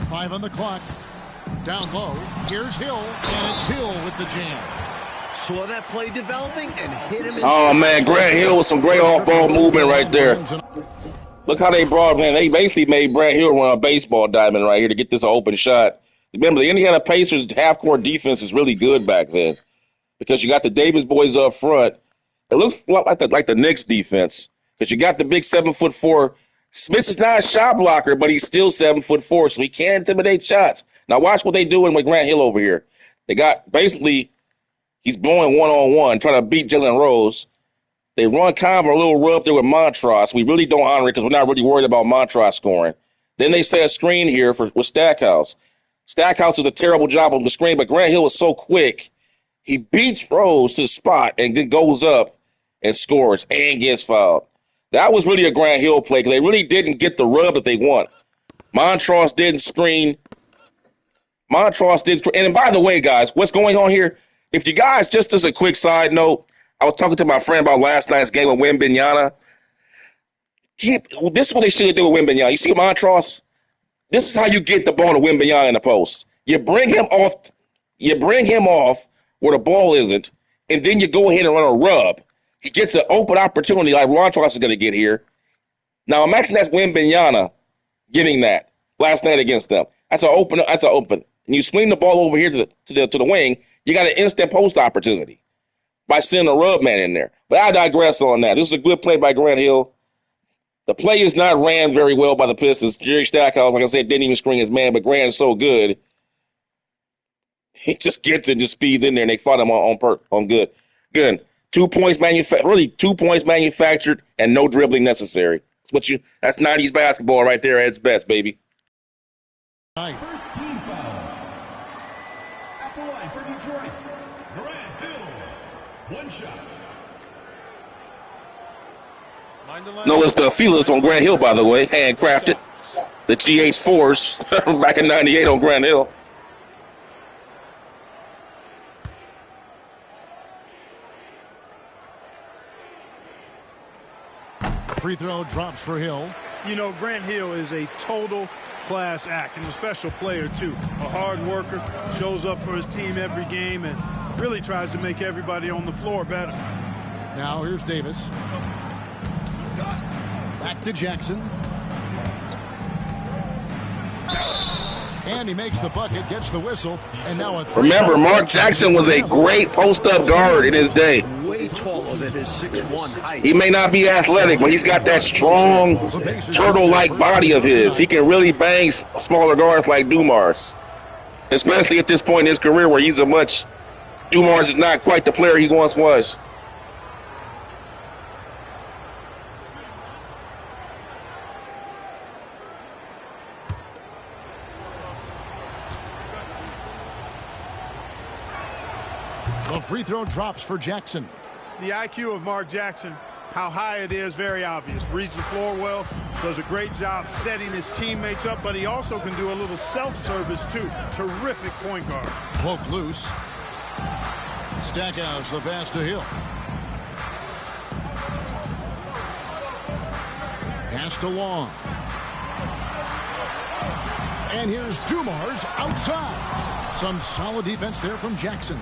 Five on the clock. Down low. Here's Hill, and it's Hill with the jam. Saw that play developing and hit him. Oh, man, Grant Hill with some great off-ball movement right there. Look how they brought him in. They basically made Grant Hill run a baseball diamond right here to get this open shot. Remember, the Indiana Pacers half-court defense is really good back then because you got the Davis boys up front. It looks a lot like the Knicks defense because you got the big 7'4". Smith is not a shot blocker, but he's still 7'4", so he can't intimidate shots. Now watch what they doing with Grant Hill over here. They got basically he's blowing one-on-one, trying to beat Jalen Rose. They run kind of a little rub there with Montross. We really don't honor it because we're not really worried about Montross scoring. Then they say a screen here with Stackhouse. Stackhouse does a terrible job on the screen, but Grant Hill is so quick. He beats Rose to the spot and then goes up and scores and gets fouled. That was really a Grant Hill play because they really didn't get the rub that they want. Montross didn't screen. And by the way, guys, what's going on here? If you guys, just as a quick side note, I was talking to my friend about last night's game with Wembanyama. This is what they should do with Wembanyama. You see Montross? This is how you get the ball to Wembanyama in the post. You bring him off where the ball isn't, and then you go ahead and run a rub. He gets an open opportunity like Montross is going to get here. Now imagine that's Wembanyama getting that last night against them. That's an open. And you swing the ball over here to the wing, you got an instant post opportunity by sending a rub man in there. But I digress on that. This is a good play by Grant Hill. The play is not ran very well by the Pistons. Jerry Stackhouse, like I said, didn't even screen his man, but Grant is so good. He just gets it, just speeds in there, and they fought him on good. Good. 2 points manufactured and no dribbling necessary. That's 90s basketball right there at its best, baby. First team foul. At the line for Detroit, Grant Hill. One shot. No, it's the feelers on Grant Hill, by the way. Handcrafted. The GH Force back in '98 on Grant Hill. Free throw drops for Hill. You know, Grant Hill is a total class act and a special player, too. A hard worker, shows up for his team every game, and really tries to make everybody on the floor better. Now here's Davis. Back to Jackson. And he makes the bucket, gets the whistle, and now a three. Remember, Mark Jackson was a great post-up guard in his day. Way taller than his 6'1" height. He may not be athletic, but he's got that strong, turtle-like body of his. He can really bang smaller guards like Dumars, especially at this point in his career where Dumars is not quite the player he once was. The free throw drops for Jackson. The IQ of Mark Jackson, how high it is, very obvious. Reads the floor well, does a great job setting his teammates up, but he also can do a little self-service, too. Terrific point guard. Poke loose. Stackhouse, the pass to Hill. Pass to Long. And here's Dumars outside. Some solid defense there from Jackson.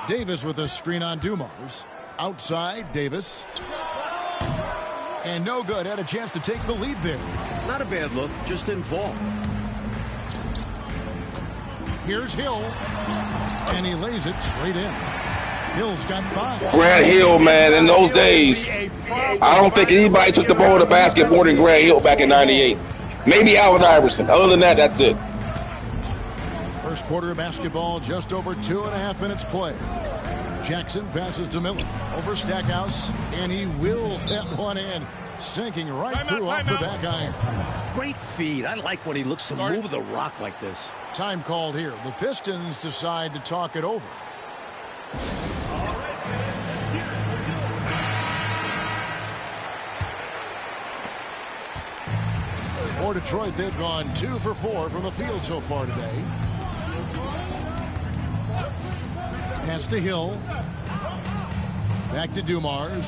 Davis with a screen on Dumars. Outside, Davis. And no good. Had a chance to take the lead there. Not a bad look, just didn't fall. Here's Hill. And he lays it straight in. Hill's got 5. Grant Hill, man, in those days, I don't think anybody took the ball to the basket more than Grant Hill back in '98. Maybe Allen Iverson. Other than that, that's it. First quarter of basketball, just over 2.5 minutes play. Jackson passes to Miller over Stackhouse, and he wills that one in, sinking right through off the back iron. Great feed. I like when he looks to move the rock like this. Time called here. The Pistons decide to talk it over. For Detroit, they've gone 2 for 4 from the field so far today. Pass to Hill. Back to Dumars.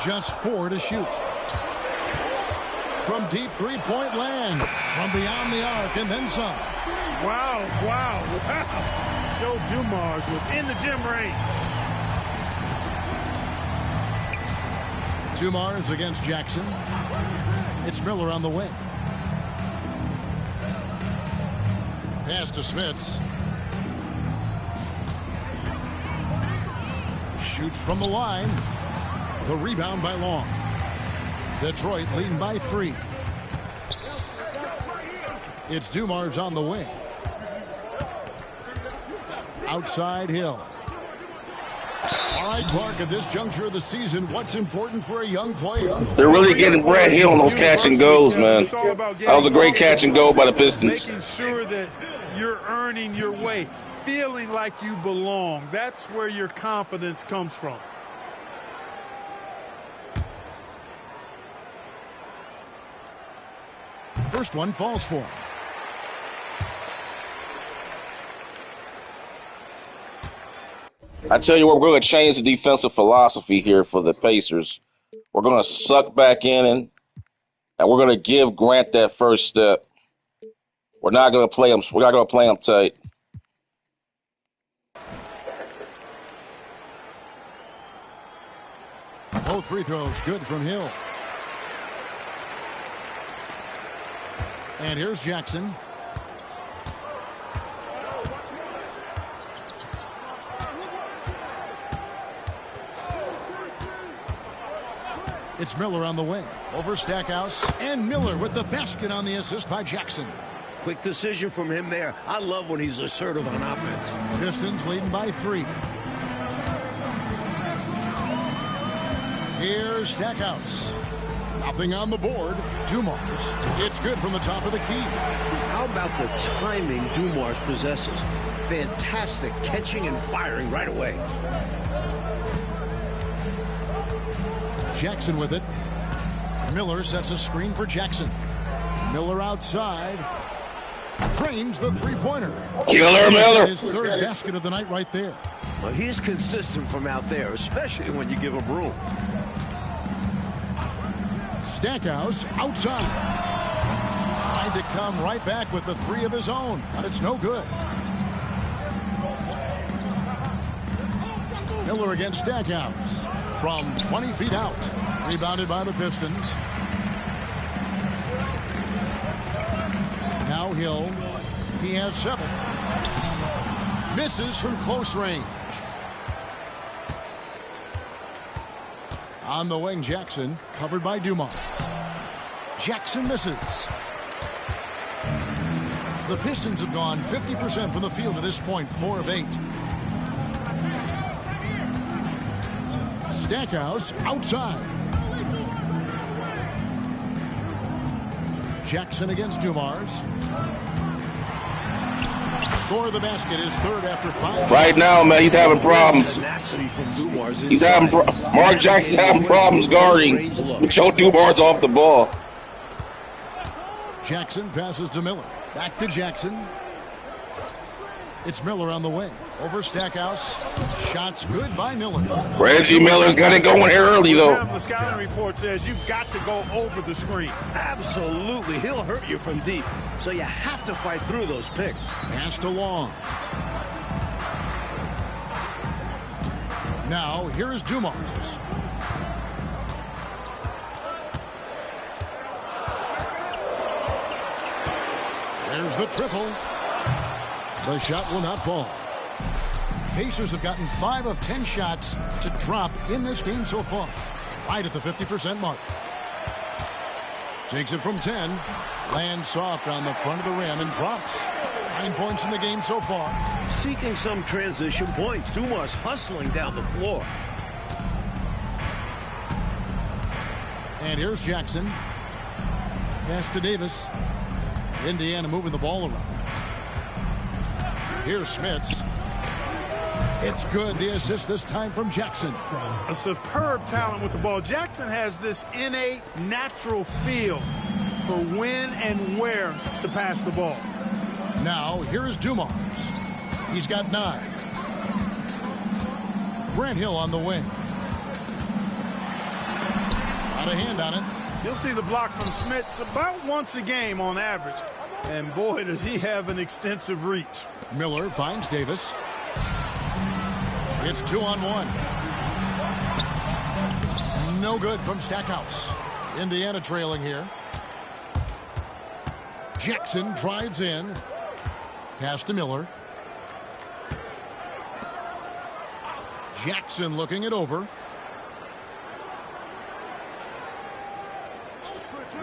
Just 4 to shoot. From deep three-point land. From beyond the arc and then some. Wow, wow, wow. Joe Dumars within the gym range. Dumars against Jackson. It's Miller on the wing. Pass to Smits. Shoots from the line. The rebound by Long. Detroit leading by 3. It's Dumars on the wing. Outside Hill. All right, Clark, at this juncture of the season, what's important for a young player? They're really getting Grant Hill on those catch and goes, man. That was a great catch and go by the Pistons. Making sure that you're earning your way, feeling like you belong. That's where your confidence comes from. First one falls for him. I tell you what, we're going to change the defensive philosophy here for the Pacers. We're going to suck back in and we're going to give Grant that first step. We're not going to play him. We're not going to play him tight. Both free throws good from Hill. And here's Jackson. It's Miller on the wing. Over Stackhouse. And Miller with the basket on the assist by Jackson. Quick decision from him there. I love when he's assertive on offense. Pistons leading by 3. Here's Stackhouse. Nothing on the board. Dumars. It's good from the top of the key. How about the timing Dumars possesses? Fantastic catching and firing right away. Jackson with it. Miller sets a screen for Jackson. Miller outside. Drains the three-pointer. Killer Miller. His third basket of the night right there. Well, he's consistent from out there, especially when you give him room. Stackhouse outside. Tried to come right back with the three of his own, but it's no good. Miller against Stackhouse from 20 feet out. Rebounded by the Pistons. Now Hill. He has 7. Misses from close range. On the wing, Jackson, covered by Dumars. Jackson misses. The Pistons have gone 50% from the field to this point, 4 of 8. Stackhouse outside. Jackson against Dumars. Score the basket is third after 5. Right now, man, he's having problems. He's having Mark Jackson's having problems guarding. Joe Dumars off the ball. Jackson passes to Miller. Back to Jackson. It's Miller on the wing. Over Stackhouse. Shots good by Miller. Reggie Miller's got it going early, though. The scouting report says you've got to go over the screen. Absolutely. He'll hurt you from deep. So you have to fight through those picks. Pass to Long. Now, here is Dumars. There's the triple. The shot will not fall. Pacers have gotten 5 of 10 shots to drop in this game so far. Right at the 50% mark. Takes it from 10. Lands soft on the front of the rim and drops. 9 points in the game so far. Seeking some transition points. Dumars hustling down the floor. And here's Jackson. Pass to Davis. Indiana moving the ball around. Here's Smits. It's good. The assist this time from Jackson. A superb talent with the ball. Jackson has this innate, natural feel for when and where to pass the ball. Now, here is Dumars. He's got 9. Grant Hill on the wing. Got a hand on it. You'll see the block from Smits about once a game on average. And boy, does he have an extensive reach. Miller finds Davis. It's 2-on-1. No good from Stackhouse. Indiana trailing here. Jackson drives in. Pass to Miller. Jackson looking it over.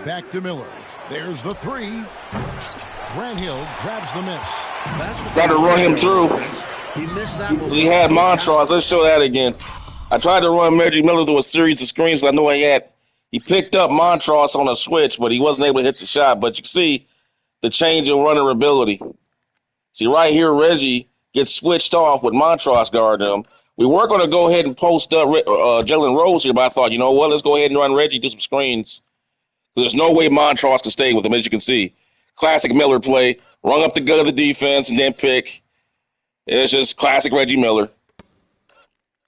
Back to Miller. There's the 3. Grant Hill grabs the miss. Tried to run him through. He missed that one. He had Montrose. Let's show that again. I tried to run Reggie Miller through a series of screens. I know he picked up Montrose on a switch, but he wasn't able to hit the shot. But you can see the change in runner ability. See right here, Reggie gets switched off with Montrose guarding him. We were going to go ahead and post up Jalen Rose here, but I thought, you know what, let's go ahead and run Reggie, do some screens. There's no way Montrose can stay with him, as you can see. Classic Miller play. Rung up the gut of the defense and then pick. It's just classic Reggie Miller.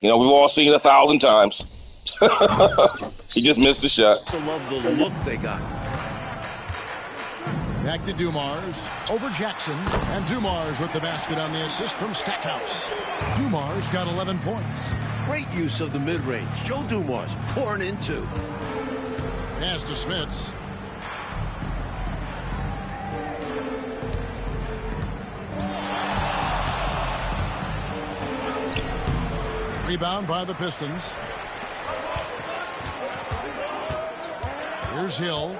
You know, we've all seen it 1,000 times. He just missed the shot. I love the look they got. Back to Dumars. Over Jackson. And Dumars with the basket on the assist from Stackhouse. Dumars got 11 points. Great use of the mid-range. Joe Dumars pouring in 2. Pass to Smits. Rebound by the Pistons. Here's Hill.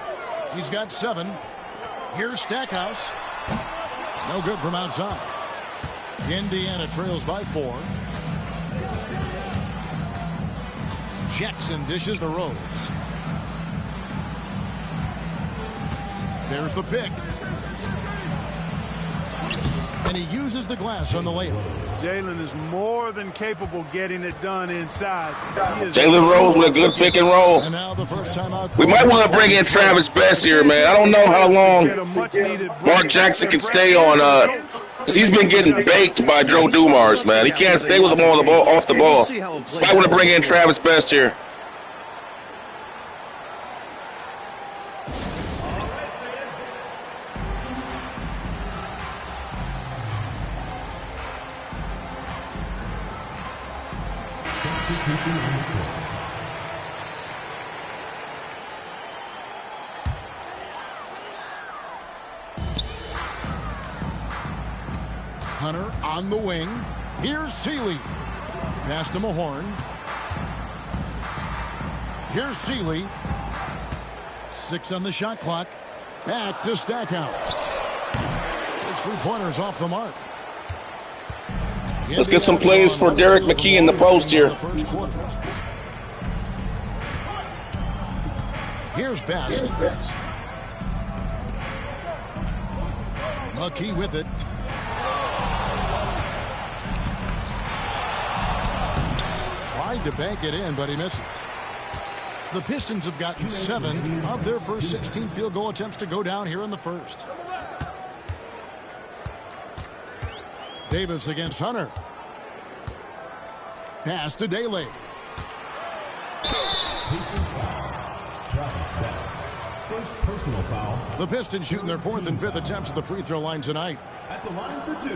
He's got 7. Here's Stackhouse. No good from outside. Indiana trails by 4. Jackson dishes to Rose. There's the pick. And he uses the glass on the layup. Jalen is more than capable getting it done inside. Jalen Rose with a good pick and roll. And now the first time out. We might want to bring in Travis Best here, man. I don't know how long Mark Jackson can stay on, because he's been getting baked by Joe Dumars, man. He can't stay with him on the ball, off the ball. Might want to bring in Travis Best here. Hunter on the wing. Here's Seeley. Pass to Mahorn. Here's Seeley. 6 on the shot clock. Back to Stackhouse. His three-pointers off the mark. Let's get some plays for Derek McKee in the post here. Here's Best. McKee with it. Tried to bank it in, but he misses. The Pistons have gotten 7 of their first 16 field goal attempts to go down here in the first. Davis against Hunter. Pass to Daly. Pistons foul. Travis Best. First personal foul. The Pistons shooting their 4th and 5th attempts at the free throw line tonight. At the line for 2.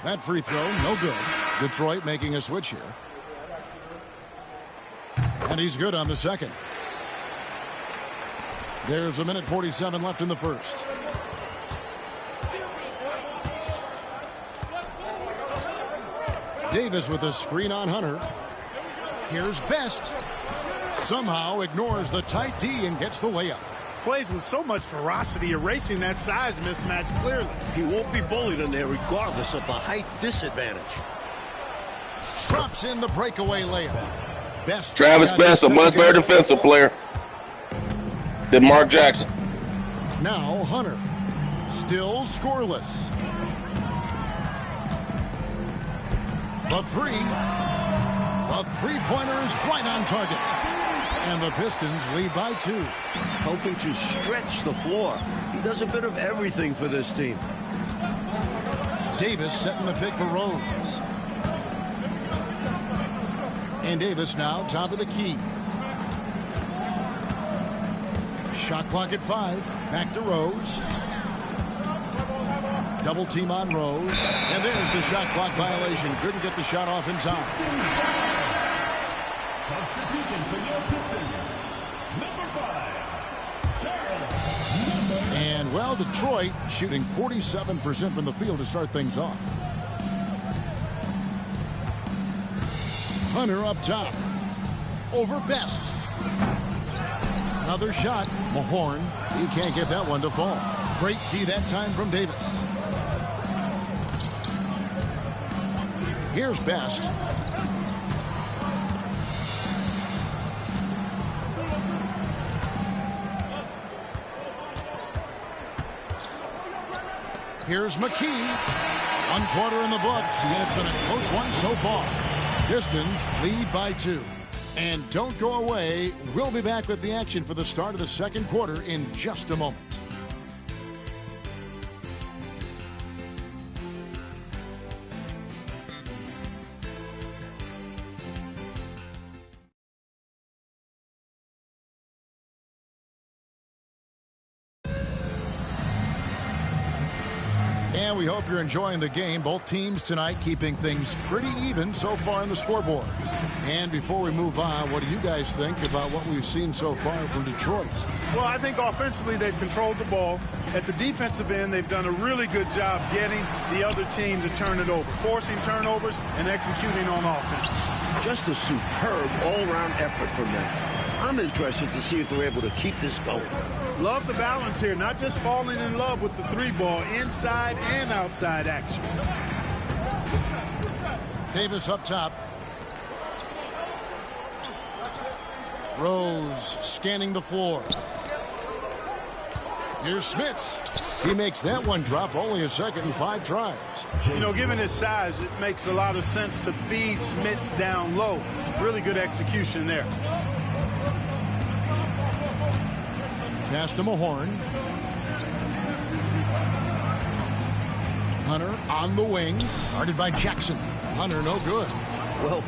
That free throw, no good. Detroit making a switch here. And he's good on the second. There's 1:47 left in the first. Davis with a screen on Hunter. Here's Best. Somehow ignores the tight D and gets the layup. Plays with so much ferocity, erasing that size mismatch clearly. He won't be bullied in there regardless of the height disadvantage. Drops in the breakaway layup. Best. Travis Best, a much better defensive player than Mark Jackson. Now Hunter. Still scoreless. The three-pointer is right on target. And the Pistons lead by 2. Hoping to stretch the floor. He does a bit of everything for this team. Davis setting the pick for Rose. And Davis now top of the key. Shot clock at 5. Back to Rose. Double team on Rose. And there's the shot clock violation. Couldn't get the shot off in time. Substitution for your Pistons. Number 5. Charles. And, well, Detroit shooting 47% from the field to start things off. Hunter up top. Over Best. Another shot. Mahorn. He can't get that one to fall. Great tee that time from Davis. Here's Best. Here's McKee. 1 quarter in the books, and it's been a close one so far. Pistons lead by 2. And don't go away. We'll be back with the action for the start of the second quarter in just a moment. And we hope you're enjoying the game. Both teams tonight keeping things pretty even so far on the scoreboard. And before we move on, what do you guys think about what we've seen so far from Detroit? Well, I think offensively they've controlled the ball. At the defensive end, they've done a really good job getting the other team to turn it over, forcing turnovers and executing on offense. Just a superb all-around effort from them. I'm interested to see if they're able to keep this going. Love the balance here, not just falling in love with the 3-ball, inside and outside action. Davis up top. Rose scanning the floor. Here's Smits. He makes that one drop, only a second in 5 tries. You know, given his size, it makes a lot of sense to feed Smits down low. Really good execution there. Pass to Mahorn. Hunter on the wing, guarded by Jackson. Hunter no good. Well,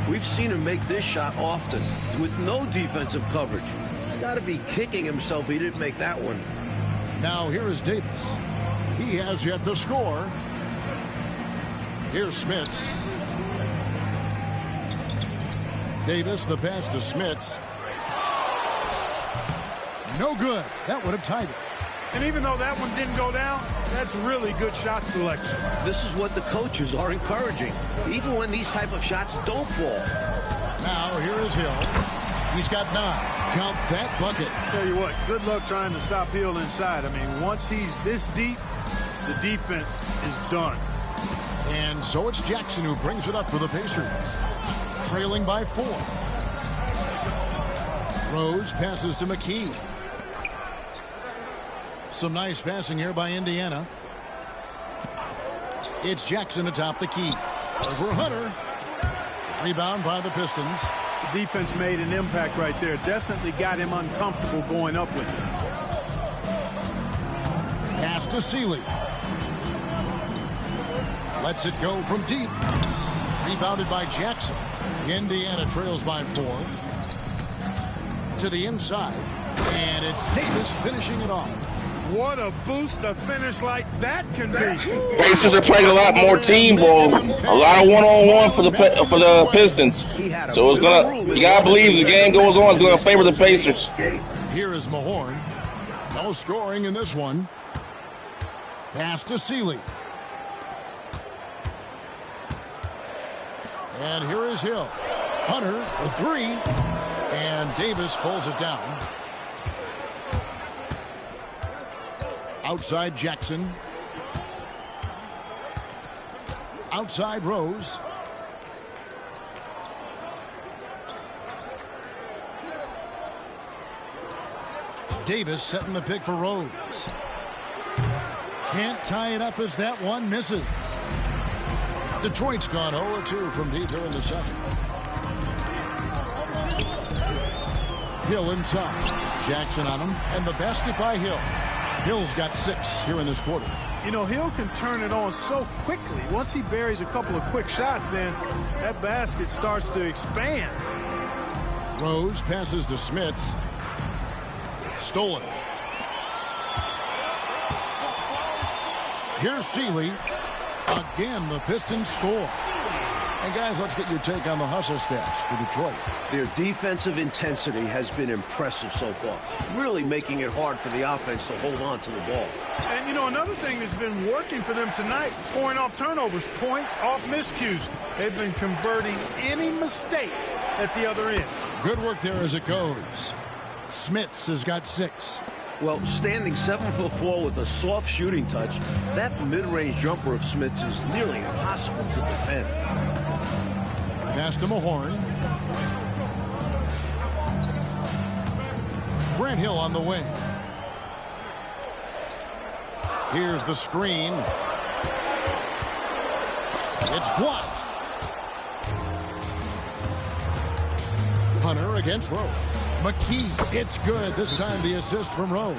we've seen him make this shot often with no defensive coverage. He's got to be kicking himself he didn't make that one. Now here is Davis. He has yet to score. Here's Smits. Davis, the pass to Smits. No good. That would have tied it. And even though that one didn't go down, that's really good shot selection. This is what the coaches are encouraging, even when these type of shots don't fall. Now here is Hill. He's got 9. Count that bucket. Tell you what, good luck trying to stop Hill inside. I mean, once he's this deep, the defense is done. And so it's Jackson who brings it up for the Pacers. Trailing by 4. Rose passes to McKee. Some nice passing here by Indiana. It's Jackson atop the key. Over Hunter. Rebound by the Pistons. The defense made an impact right there. Definitely got him uncomfortable going up with it. Pass to Sealy. Lets it go from deep. Rebounded by Jackson. Indiana trails by 4. To the inside. And it's Davis finishing it off. What a boost a finish like that can be. Pacers are playing a lot more team ball, a lot of one-on-one for the Pistons. So it's gonna, you gotta believe as the game goes on, it's gonna favor the Pacers. Here is Mahorn. No scoring in this one. Pass to Sealy. And here is Hill. Hunter for 3. And Davis pulls it down. Outside Jackson. Outside Rose. Davis setting the pick for Rose. Can't tie it up as that one misses. Detroit's gone 0-2 from deep here in the second. Hill inside. Jackson on him. And the basket by Hill. Hill's got 6 here in this quarter. You know, Hill can turn it on so quickly. Once he buries a couple of quick shots, then that basket starts to expand. Rose passes to Smits. Stolen. Here's Sealy. Again, the Pistons score. And guys, let's get your take on the hustle stats for Detroit. Their defensive intensity has been impressive so far, really making it hard for the offense to hold on to the ball. And, you know, another thing that's been working for them tonight, scoring off turnovers, points off miscues. They've been converting any mistakes at the other end. Good work there as it goes. Smits has got 6. Well, standing 7'4" with a soft shooting touch, that mid-range jumper of Smits is nearly impossible to defend. Pass to Mahorn. Grant Hill on the wing. Here's the screen. It's blocked. Hunter against Rose. McKee, it's good. This time the assist from Rose.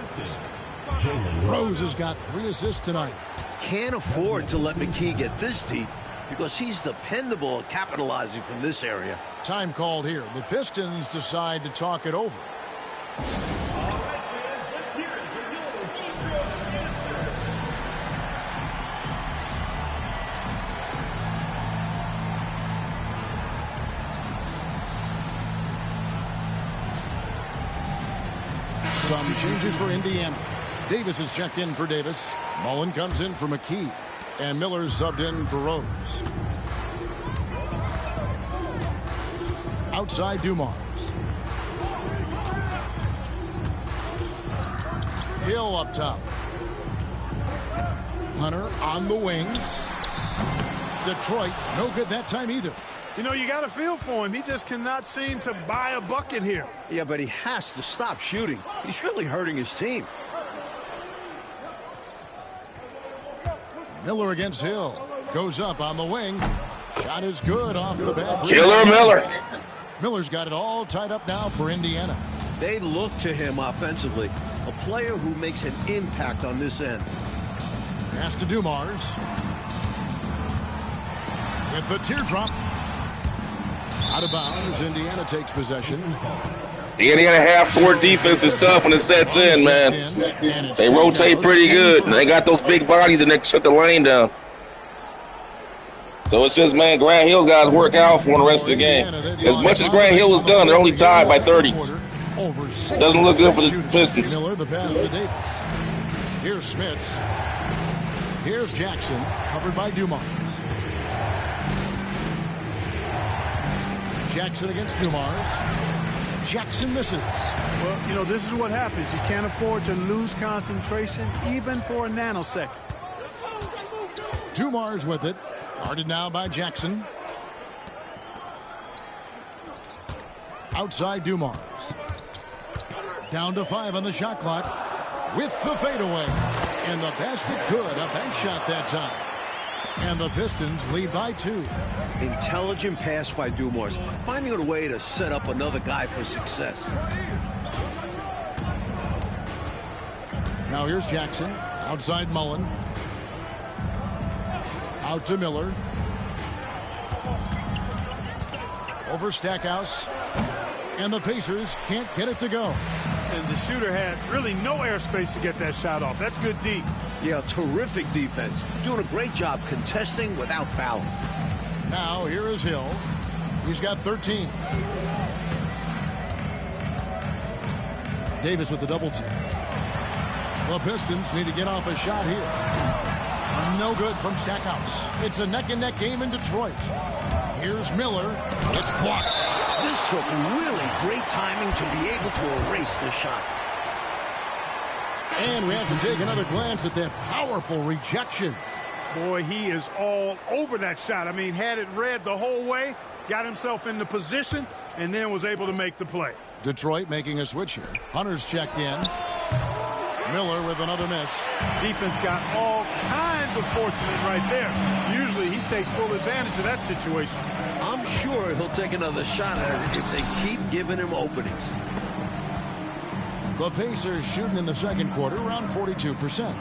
Rose has got 3 assists tonight. Can't afford to let McKee get this deep because he's dependable at capitalizing from this area. Time called here. The Pistons decide to talk it over. Some changes for Indiana. Davis is checked in for Davis. Mullen comes in for McKee. And Miller's subbed in for Rose. Outside Dumars. Hill up top. Hunter on the wing. Detroit, no good that time either. You know, you got to feel for him. He just cannot seem to buy a bucket here. Yeah, but he has to stop shooting. He's really hurting his team. Miller against Hill. Goes up on the wing. Shot is good off the back. Killer Miller. Miller's got it all tied up now for Indiana. They look to him offensively. A player who makes an impact on this end. Pass to Dumars. With the teardrop. Out of bounds. Indiana takes possession. The Indiana half-court defense is tough when it sets in, man. They rotate pretty good. They got those big bodies and they shut the lane down. So it's just, man, Grant Hill's guys work out for the rest of the game. As much as Grant Hill has done, they're only tied by 30. Doesn't look good for the Pistons. Miller, the pass to Davis. Here's Smits. Here's Jackson, covered by Dumars. Jackson against Dumars. Jackson misses. Well, you know, this is what happens. You can't afford to lose concentration, even for a nanosecond. Dumars with it. Guarded now by Jackson. Outside Dumars. Down to 5 on the shot clock. With the fadeaway. And the basket good. A bank shot that time. And the Pistons lead by 2. Intelligent pass by Dumars, finding a way to set up another guy for success. Now here's Jackson. Outside Mullen. Out to Miller. Over Stackhouse. And the Pacers can't get it to go. And the shooter had really no airspace to get that shot off. That's good D. Yeah, terrific defense. Doing a great job contesting without fouling. Now here is Hill. He's got 13. Davis with the double team. The Pistons need to get off a shot here. No good from Stackhouse. It's a neck-and-neck game in Detroit. Here's Miller. It's blocked. This took really great timing to be able to erase the shot. And we have to take another glance at that powerful rejection. Boy, he is all over that shot. I mean, had it read the whole way, got himself into position, and then was able to make the play. Detroit making a switch here. Hunter's checked in. Miller with another miss. Defense got all kinds of fortunate right there. Usually he'd take full advantage of that situation. I'm sure he'll take another shot at it if they keep giving him openings. The Pacers shooting in the second quarter around 42%.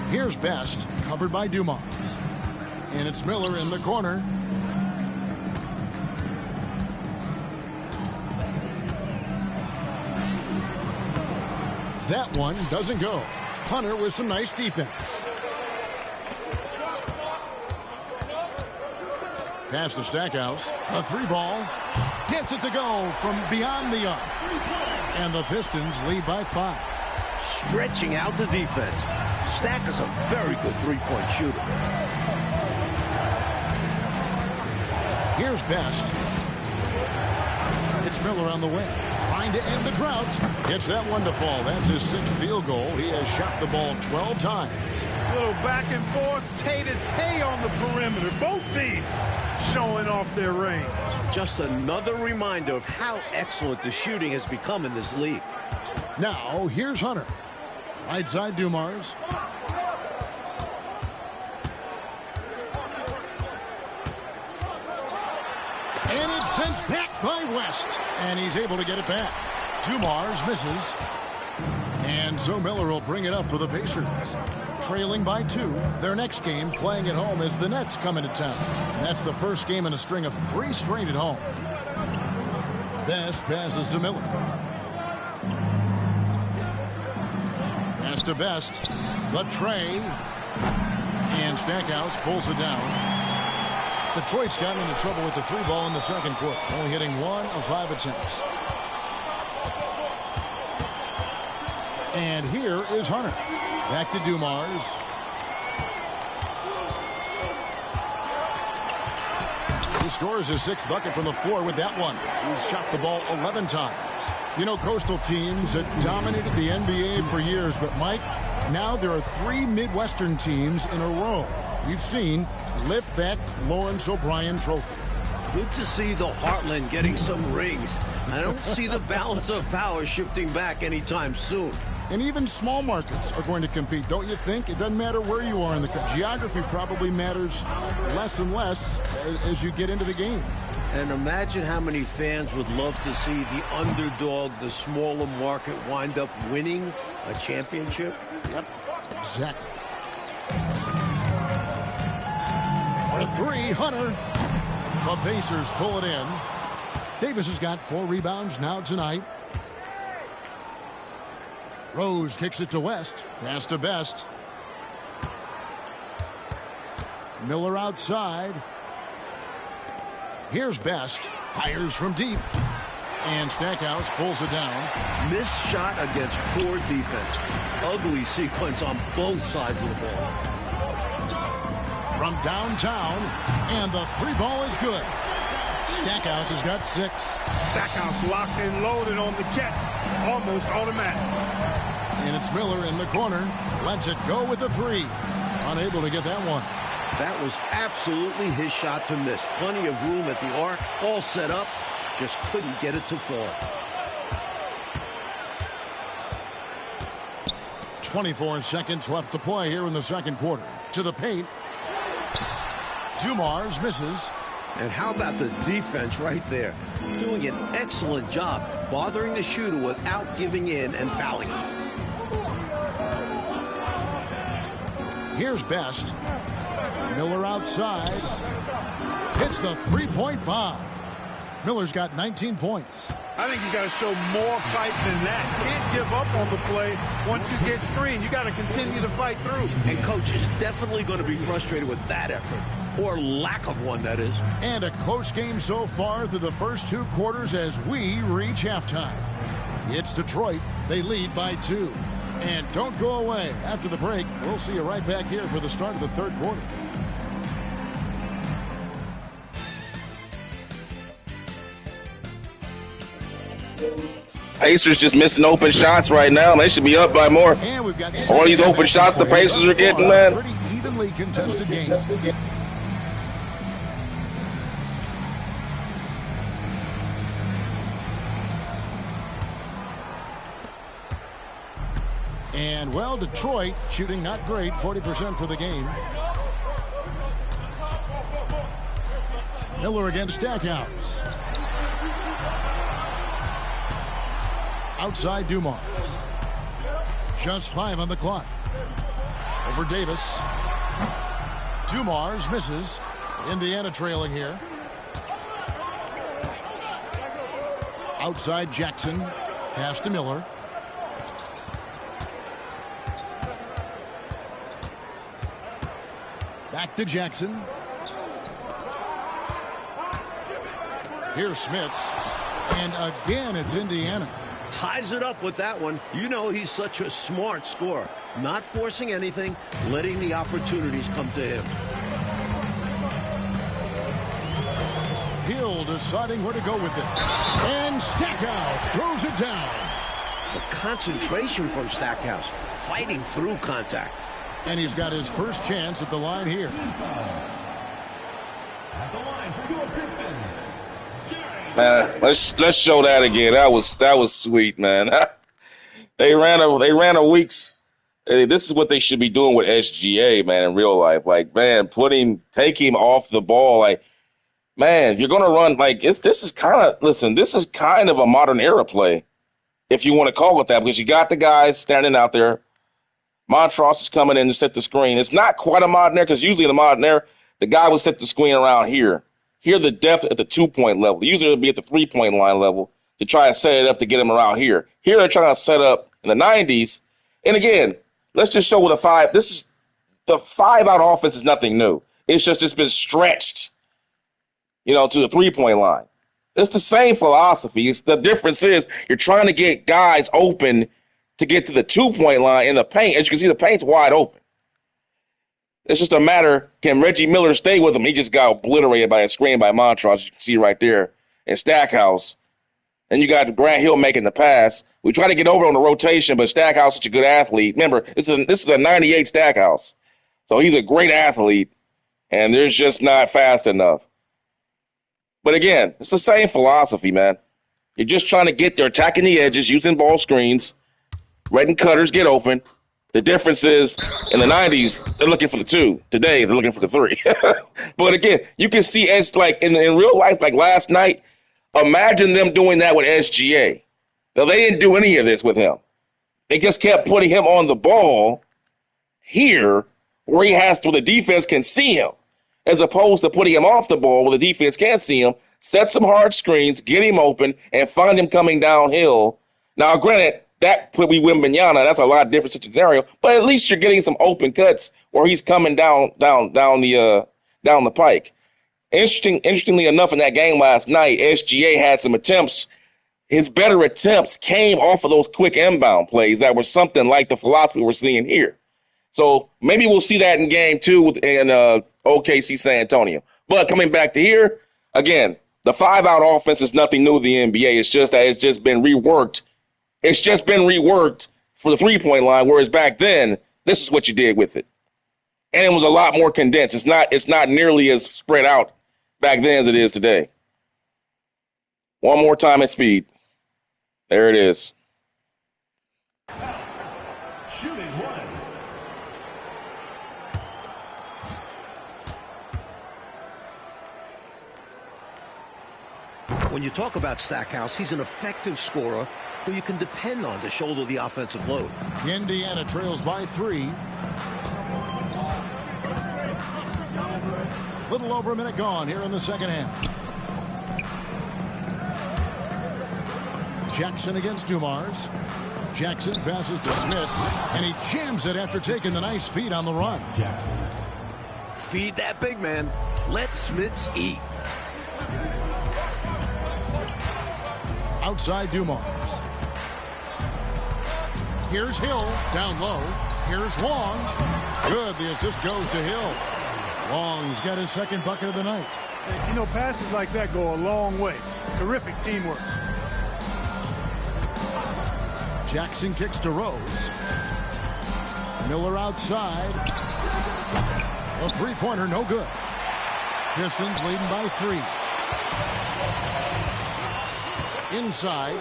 Here's Best, covered by Dumars. And it's Miller in the corner. That one doesn't go. Hunter with some nice defense. Pass to Stackhouse. A 3-ball. Gets it to go from beyond the arc. And the Pistons lead by 5. Stretching out the defense. Stack is a very good three-point shooter. Here's Best. It's Miller on the wing. Trying to end the drought. Gets that one to fall. That's his 6th field goal. He has shot the ball 12 times. Little back and forth, tay-to-tay on the perimeter. Both teams showing off their range. Just another reminder of how excellent the shooting has become in this league. Now, here's Hunter. Right side Dumars. And it's sent back by West. And he's able to get it back. Dumars misses. And so Miller will bring it up for the Pacers. Trailing by 2. Their next game playing at home as the Nets come into town. And that's the first game in a string of 3 straight at home. Best passes to Miller. Pass to Best. The tray. And Stackhouse pulls it down. Detroit's gotten into trouble with the 3-ball in the second quarter. Only hitting 1 of 5 attempts. And here is Hunter. Back to Dumars. He scores his 6th bucket from the floor with that one. He's shot the ball 11 times. You know, coastal teams have dominated the NBA for years, but Mike, now there are 3 Midwestern teams in a row. We've seen lift that Lawrence O'Brien trophy. Good to see the Heartland getting some rings. I don't see the balance of power shifting back anytime soon. And even small markets are going to compete, don't you think? It doesn't matter where you are in the country. Geography probably matters less and less as you get into the game. And imagine how many fans would love to see the underdog, the smaller market, wind up winning a championship. Yep, exactly. For three, Hunter. The Pacers pull it in. Davis has got 4 rebounds now tonight. Rose kicks it to West. Pass to Best. Miller outside. Here's Best. Fires from deep. And Stackhouse pulls it down. Missed shot against poor defense. Ugly sequence on both sides of the ball. From downtown. And the 3 ball is good. Stackhouse has got 6. Stackhouse locked and loaded on the catch. Almost automatic. And it's Miller in the corner. Lets it go with the 3. Unable to get that one. That was absolutely his shot to miss. Plenty of room at the arc. All set up. Just couldn't get it to fall. 24 seconds left to play here in the second quarter. To the paint. Dumars misses. And how about the defense right there? Doing an excellent job bothering the shooter without giving in and fouling him. Here's Best. Miller outside. Hits the 3-point bomb. Miller's got 19 points. I think you got to show more fight than that. Can't give up on the play once you get screened. You got to continue to fight through. And coach is definitely going to be frustrated with that effort. Or lack of one, that is. And a close game so far through the first 2 quarters as we reach halftime. It's Detroit. They lead by 2. And don't go away. After the break, we'll see you right back here for the start of the third quarter. Pacers just missing open shots right now. They should be up by more. And we've got all these open shots the Pacers are getting, man. Pretty evenly contested game. And, well, Detroit shooting not great, 40% for the game. Miller against Stackhouse. Outside Dumars. Just 5 on the clock. Over Davis. Dumars misses. Indiana trailing here. Outside Jackson. Pass to Miller. Back to Jackson. Here's Smits. And again, it's Indiana. Ties it up with that one. You know he's such a smart scorer. Not forcing anything, letting the opportunities come to him. Hill deciding where to go with it. And Stackhouse throws it down. The concentration from Stackhouse, fighting through contact. And he's got his first chance at the line here. At the line for your Pistons. Let's show that again. That was sweet, man. They ran a week's. This is what they should be doing with SGA, man, in real life. Like, man, take him off the ball. Like, man, if you're gonna run like this is kind of a modern era play, if you want to call it that, because you got the guys standing out there. Montross is coming in to set the screen. It's not quite a modern era because usually in a modern era, the guy would set the screen around here. Here, the depth at the 2-point level. Usually it would be at the 3-point line level to try and set it up to get him around here. Here, they're trying to set up in the 90s. And again, let's just show what the 5-out offense is nothing new. It's just it's been stretched, to the 3-point line. It's the same philosophy. The difference is you're trying to get guys open to get to the 2-point line in the paint. As you can see, the paint's wide open. It's just a matter, can Reggie Miller stay with him? He just got obliterated by a screen by Montross, you can see right there, in Stackhouse. And you got Grant Hill making the pass. We try to get over on the rotation, but Stackhouse is such a good athlete. Remember, this is a 98 Stackhouse. So he's a great athlete. and they're just not fast enough. But again, it's the same philosophy, man. You're just trying to get there, attacking the edges, using ball screens, letting cutters get open. The difference is, in the 90s, they're looking for the 2. Today, they're looking for the 3. But again, you can see, as like in real life, like last night, imagine them doing that with SGA. Now, they didn't do any of this with him. They just kept putting him on the ball here where he has to, where the defense can see him, as opposed to putting him off the ball where the defense can't see him, set some hard screens, get him open, and find him coming downhill. Now, granted, that could be Wembanyama. That's a lot different scenario, but at least you're getting some open cuts where he's coming down the pike. Interestingly enough, in that game last night, SGA had some attempts. His better attempts came off of those quick inbound plays that were something like the philosophy we're seeing here. So maybe we'll see that in game 2 in OKC San Antonio. But coming back to here, again, the 5-out offense is nothing new to the NBA. It's just that it's just been reworked. It's just been reworked for the three-point line, whereas back then, this is what you did with it. And it was a lot more condensed. It's not nearly as spread out back then as it is today. One more time at speed. There it is. Shooting one. When you talk about Stackhouse, he's an effective scorer who you can depend on to shoulder the offensive load. Indiana trails by 3. Little over a minute gone here in the second half. Jackson against Dumars. Jackson passes to Smits, and he jams it after taking the nice feed on the run. Feed that big man. Let Smits eat. Outside Dumars. Here's Hill down low. Here's Long. Good. The assist goes to Hill. Long's got his second bucket of the night. You know, passes like that go a long way. Terrific teamwork. Jackson kicks to Rose. Miller outside. A three-pointer, no good. Pistons leading by 3. Inside.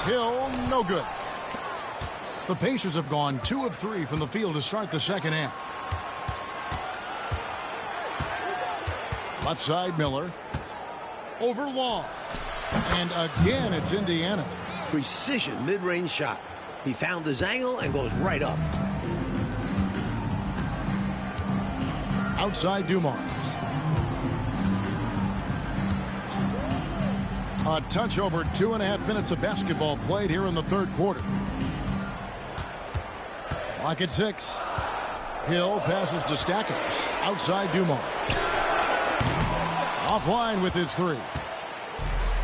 Hill, no good. The Pacers have gone 2 of 3 from the field to start the second half. Left side, Miller. Over Long. And again, it's Indiana. Precision mid-range shot. He found his angle and goes right up. Outside Dumars. A touch over 2.5 minutes of basketball played here in the third quarter. Clock at 6. Hill passes to Stackhouse. Outside Dumars. Offline with his 3.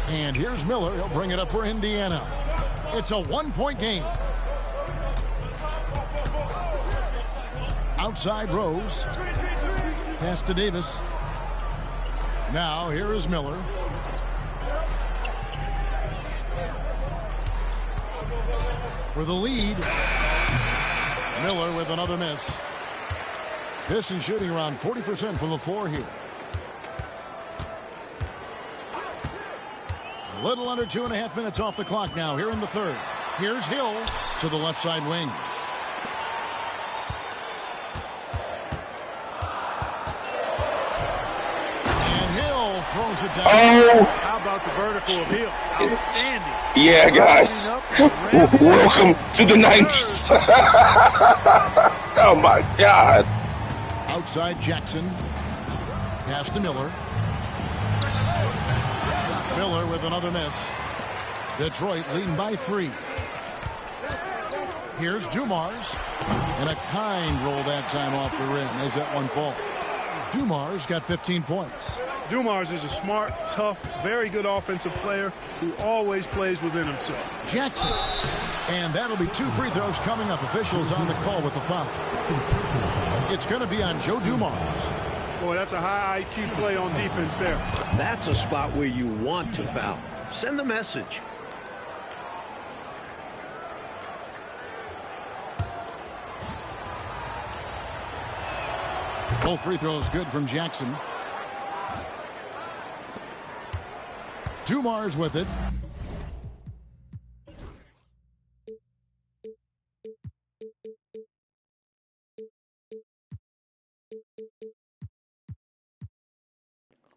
And here's Miller. He'll bring it up for Indiana. It's a 1-point game. Outside Rose. Pass to Davis. Now here is Miller. For the lead. Miller with another miss. Pistons shooting around 40% from the floor here. A little under 2.5 minutes off the clock now here in the third. Here's Hill to the left side wing. And Hill throws it down. Oh! How about the vertical of Hill? Outstanding. Yeah, guys. Welcome to the 90s. Oh, my God. Outside Jackson. Pass to Miller. Miller with another miss. Detroit leading by 3. Here's Dumars. And a kind roll that time off the rim as that one falls. Dumars got 15 points. Dumars is a smart, tough, very good offensive player who always plays within himself. Jackson. And that'll be 2 free throws coming up. Officials on the call with the foul. It's going to be on Joe Dumars. Boy, that's a high IQ play on defense there. That's a spot where you want to foul. Send a message. Both free throws good from Jackson. Dumars with it.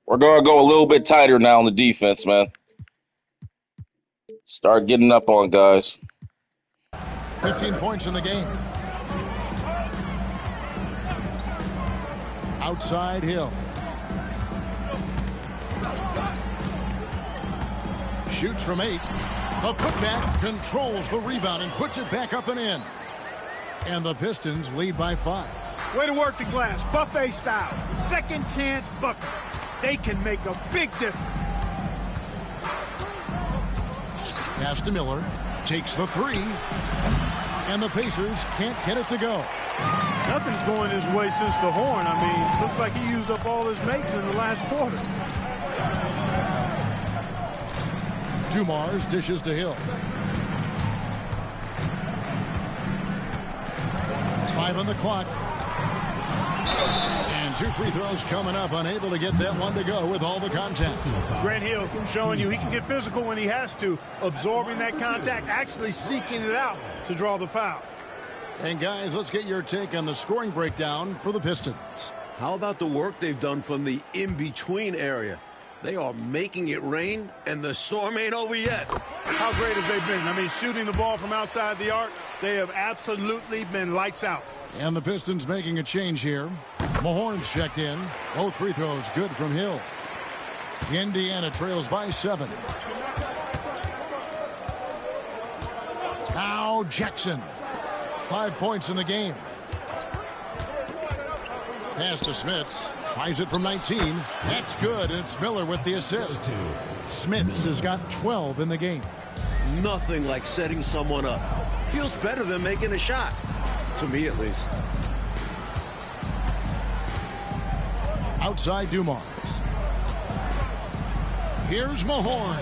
We're going to go a little bit tighter now on the defense, man. Start getting up on guys. 15 points in the game. Outside Hill. Shoots from 8. A putback, controls the rebound and puts it back up and in. And the Pistons lead by 5. Way to work the glass, buffet style. Second chance bucket. They can make a big difference. Pass to Miller. Takes the 3. And the Pacers can't get it to go. Nothing's going his way since the horn. I mean, looks like he used up all his makes in the last quarter. Dumars dishes to Hill. 5 on the clock. And 2 free throws coming up. Unable to get that one to go with all the contact. Grant Hill showing you he can get physical when he has to. Absorbing that contact, actually seeking it out to draw the foul. And guys, let's get your take on the scoring breakdown for the Pistons. How about the work they've done from the in-between area? They are making it rain, and the storm ain't over yet. How great have they been? I mean, shooting the ball from outside the arc, they have absolutely been lights out. And the Pistons making a change here. Mahorn's checked in. Both free throws good from Hill. Indiana trails by 7. Now Jackson. 5 points in the game. Pass to Smits. Tries it from 19. That's good. And it's Miller with the assist. Smits has got 12 in the game. Nothing like setting someone up. Feels better than making a shot. To me, at least. Outside Dumars. Here's Mahorn.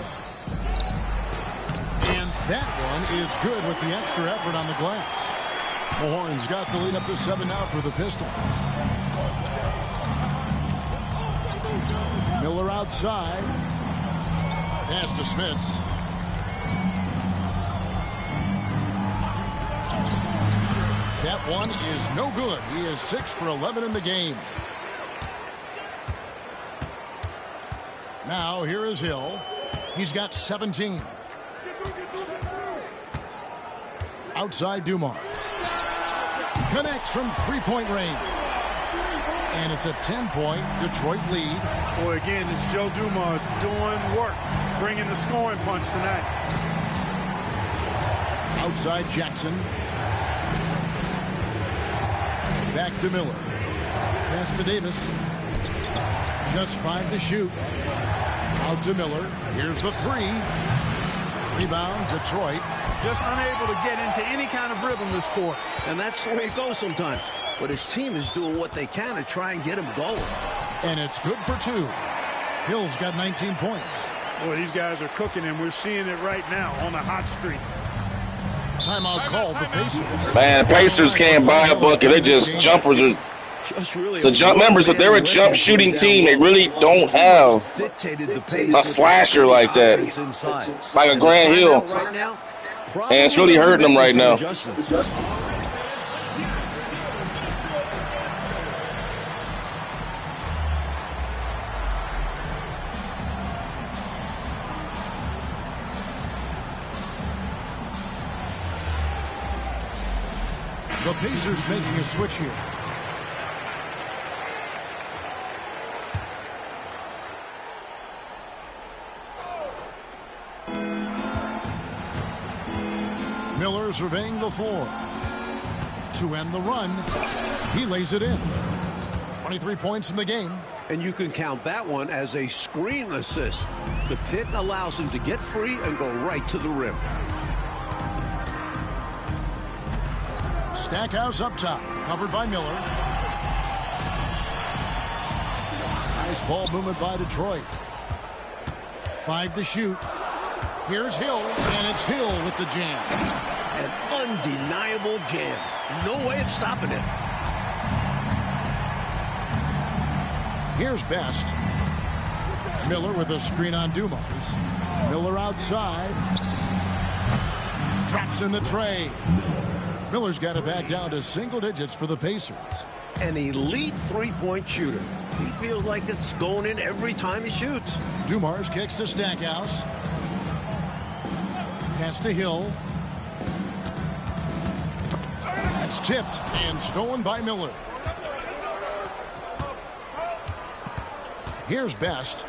And that one is good with the extra effort on the glass. Mahorn's got the lead up to 7 now for the Pistons. Miller outside. Pass to Smits. That one is no good. He is 6 for 11 in the game. Now here is Hill. He's got 17. Outside Dumars. Connects from 3-point range. And it's a 10-point Detroit lead. Boy, again, it's Joe Dumars doing work, bringing the scoring punch tonight. Outside Jackson. Back to Miller. Pass to Davis. Just 5 to shoot. Out to Miller. Here's the 3. Rebound, Detroit. Just unable to get into any kind of rhythm this quarter. And that's the way it goes sometimes. But his team is doing what they can to try and get him going. And it's good for 2. Hill's got 19 points. Boy, these guys are cooking, and we're seeing it right now on a hot streak. Timeout called the Pacers. Man, Pacers can't buy a bucket. They just jumpers are. So jump members, if they're a jump shooting team, they really don't have a slasher like that, like a Grant Hill, and it's really hurting them right now. The Pacers making a switch here. Miller surveying the floor. To end the run, he lays it in. 23 points in the game. And you can count that one as a screen assist. The pick allows him to get free and go right to the rim. Stackhouse up top, covered by Miller. Nice ball movement by Detroit. 5 to shoot. Here's Hill, and it's Hill with the jam. An undeniable jam. No way of stopping it. Here's Best. Miller with a screen on Dumars. Miller outside. Drops in the tray. Miller's got it back down to single digits for the Pacers. An elite three-point shooter. He feels like it's going in every time he shoots. Dumars kicks to Stackhouse. Pass to Hill. That's tipped and stolen by Miller. Here's Best.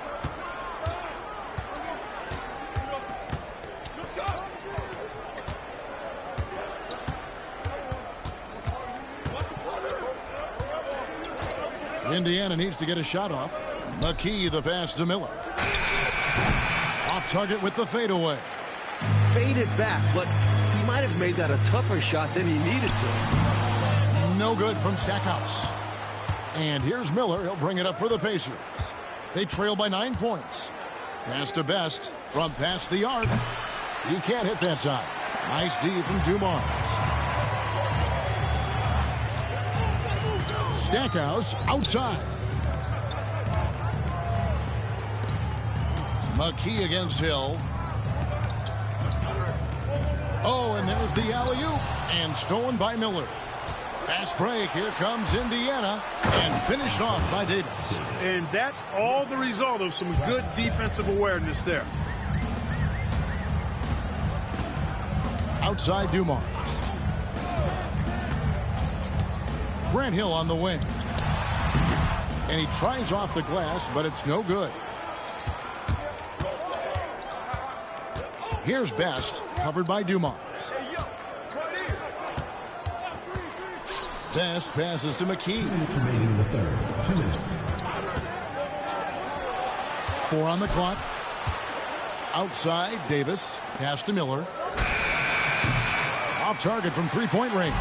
Indiana needs to get a shot off. McKee the pass to Miller. Off target with the fadeaway. Faded back, but he might have made that a tougher shot than he needed to. No good from Stackhouse. And here's Miller. He'll bring it up for the Pacers. They trail by 9 points. Pass to Best from past the arc. He can't hit that time. Nice D from Dumars. Stackhouse outside. McKee against Hill. Oh, and there's the alley-oop. And stolen by Miller. Fast break. Here comes Indiana. And finished off by Davis. And that's all the result of some good defensive awareness there. Outside Dumars. Grant Hill on the wing. And he tries off the glass, but it's no good. Here's Best, covered by Dumars. Best passes to McKee. 2 minutes remaining in the third. 2 minutes. 4 on the clock. Outside, Davis. Pass to Miller. Off target from three-point range.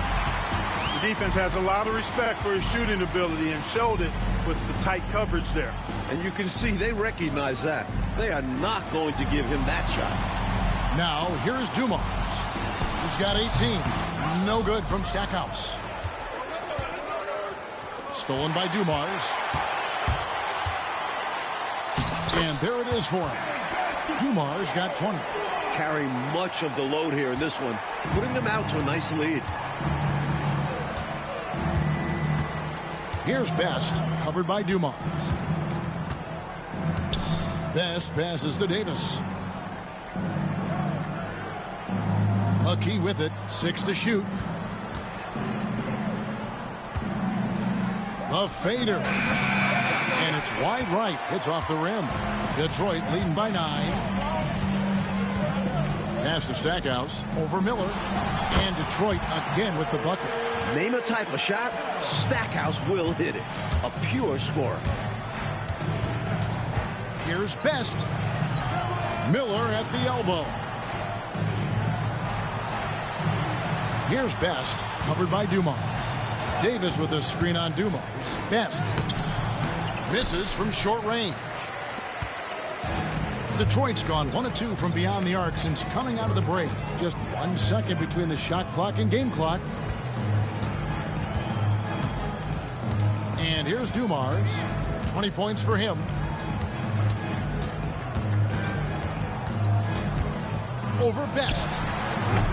The defense has a lot of respect for his shooting ability and showed it with the tight coverage there. And you can see they recognize that. They are not going to give him that shot. Now, here's Dumars. He's got 18. No good from Stackhouse. Stolen by Dumars. And there it is for him. Dumars got 20. Carry much of the load here in this one, putting them out to a nice lead. Here's Best, covered by Dumars. Best passes to Davis. McKee with it, 6 to shoot. The fader. And it's wide right. It's off the rim. Detroit leading by 9. Pass to Stackhouse. Over Miller. And Detroit again with the bucket. Name a type of shot, Stackhouse will hit it. A pure scorer. Here's Best. Miller at the elbow. Here's Best, covered by Dumars. Davis with a screen on Dumars. Best. Misses from short range. Detroit's gone 1 of 2 from beyond the arc since coming out of the break. Just 1 second between the shot clock and game clock. And here's Dumars. 20 points for him. Over Best.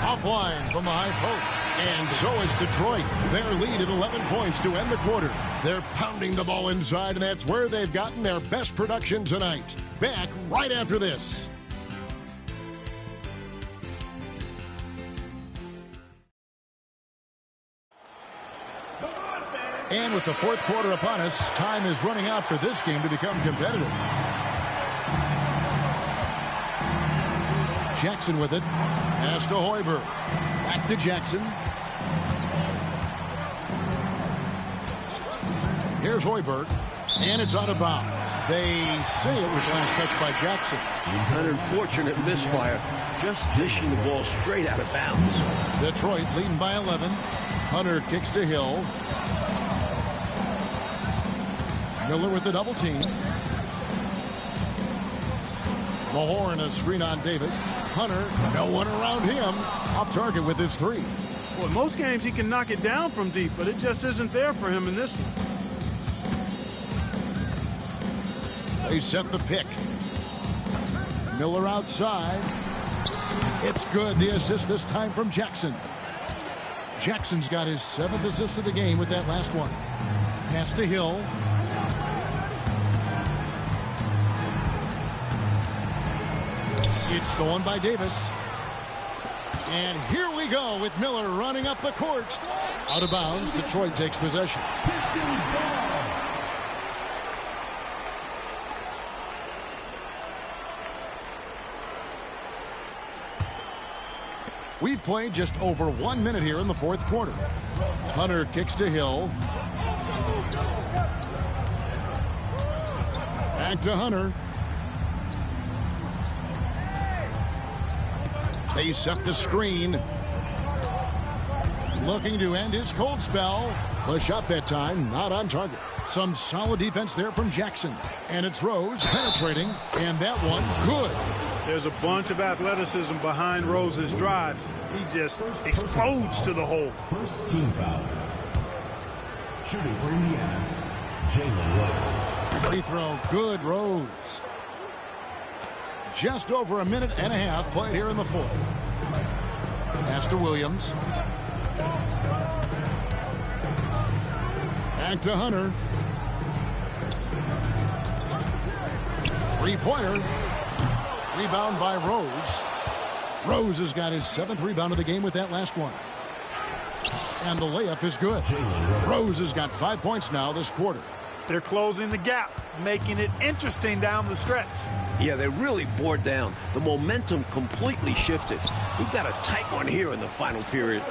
Offline from the high post. And so is Detroit. Their lead at 11 points to end the quarter. They're pounding the ball inside, and that's where they've gotten their best production tonight. Back right after this. And with the fourth quarter upon us, time is running out for this game to become competitive. Jackson with it. Pass to Hoiberg. Back to Jackson. Here's Hoiberg. And it's out of bounds. They say it was last touched by Jackson. An unfortunate misfire. Just dishing the ball straight out of bounds. Detroit leading by 11. Hunter kicks to Hill. Miller with the double team. Mahorn a screen on Davis. Hunter, no one around him. Off target with his 3. Well, in most games he can knock it down from deep, but it just isn't there for him in this one. They set the pick. Miller outside. It's good. The assist this time from Jackson. Jackson's got his 7th assist of the game with that last one. Pass to Hill. It's stolen by Davis. And here we go with Miller running up the court. Out of bounds. Detroit takes possession. We've played just over 1 minute here in the 4th quarter. Hunter kicks to Hill. Back to Hunter. They set the screen. Looking to end his cold spell. The shot that time not on target. Some solid defense there from Jackson. And it's Rose penetrating. And that one good. There's a bunch of athleticism behind Rose's drives. He just explodes to the hole. First team foul. Shooting for Indiana, Jalen Rose. Free throw, good, Rose. Just over a minute and a half played here in the 4th. Pass to Williams. Back to Hunter. Three-pointer. Rebound by Rose. Rose has got his 7th rebound of the game with that last one. And the layup is good. Rose has got 5 points now this quarter. They're closing the gap, making it interesting down the stretch. Yeah, they really bore down. The momentum completely shifted. We've got a tight one here in the final period.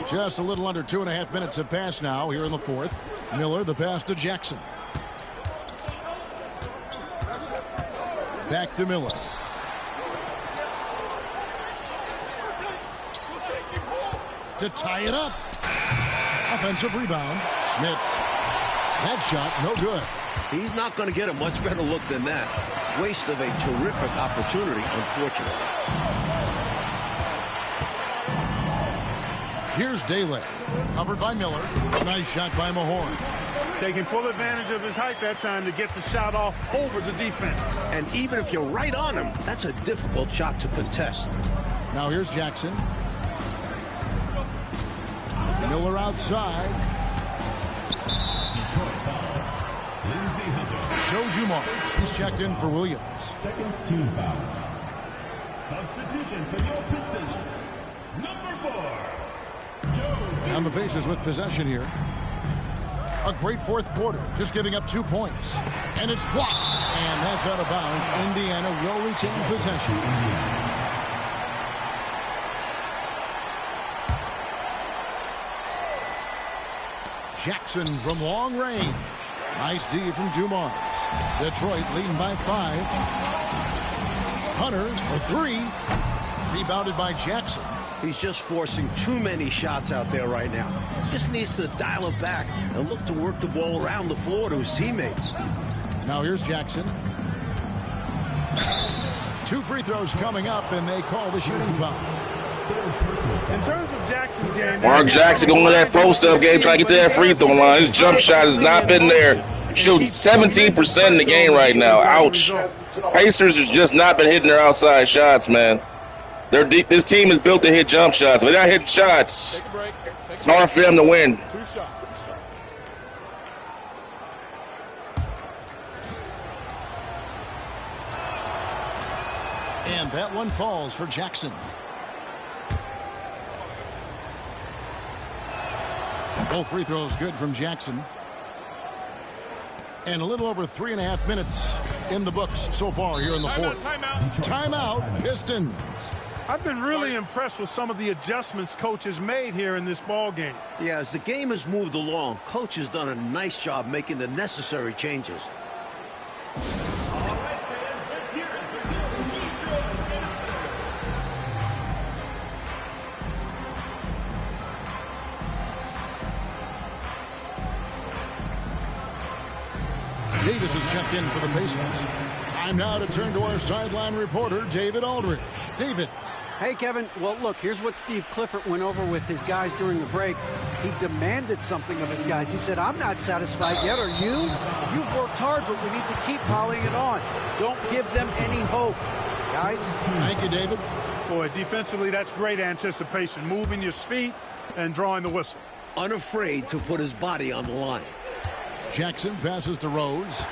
Just a little under 2.5 minutes have passed now here in the 4th. Miller, the pass to Jackson. Back to Miller. To tie it up. Offensive rebound. Smits. That shot, no good. He's not going to get a much better look than that. Waste of a terrific opportunity, unfortunately. Here's Daly. Covered by Miller. Nice shot by Mahorn. Taking full advantage of his height that time to get the shot off over the defense. And even if you're right on him, that's a difficult shot to contest. Now here's Jackson. Miller outside. Joe Dumars. He's checked in for Williams. 2nd team foul. Substitution for your Pistons. Number 4. Joe. And the Pacers with possession here. A great 4th quarter, just giving up 2 points. And it's blocked. And that's out of bounds. Indiana will retain possession. Jackson from long range. Nice D from Dumars. Detroit leading by 5. Hunter for 3. Rebounded by Jackson. He's just forcing too many shots out there right now. Just needs to dial it back and look to work the ball around the floor to his teammates. Now here's Jackson. 2 free throws coming up, and they call the shooting foul. In terms of Jackson's game, Mark Jackson going to that post-up game trying to get to that free throw line. His jump shot has not been there. Shooting 17% in the game right now. Ouch. Pacers has just not been hitting their outside shots, man. This team is built to hit jump shots. If they're not hitting shots, it's hard for them to win. 2 shots. And that one falls for Jackson. Both free throws good from Jackson. And a little over 3.5 minutes in the books so far here in the 4th. Timeout, Pistons. I've been really impressed with some of the adjustments coach has made here in this ball game. Yeah, as the game has moved along, coach has done a nice job making the necessary changes. All right, fans, let's hear it for the Detroit Pistons. Davis is checked in for the Pacers. Time now to turn to our sideline reporter, David Aldridge. David. Hey, Kevin. Well, look, here's what Steve Clifford went over with his guys during the break. He demanded something of his guys. He said, I'm not satisfied yet. Are you? You've worked hard, but we need to keep piling it on. Don't give them any hope. Guys? Thank you, David. Boy, defensively, that's great anticipation. Moving your feet and drawing the whistle. Unafraid to put his body on the line. Jackson passes to Rose.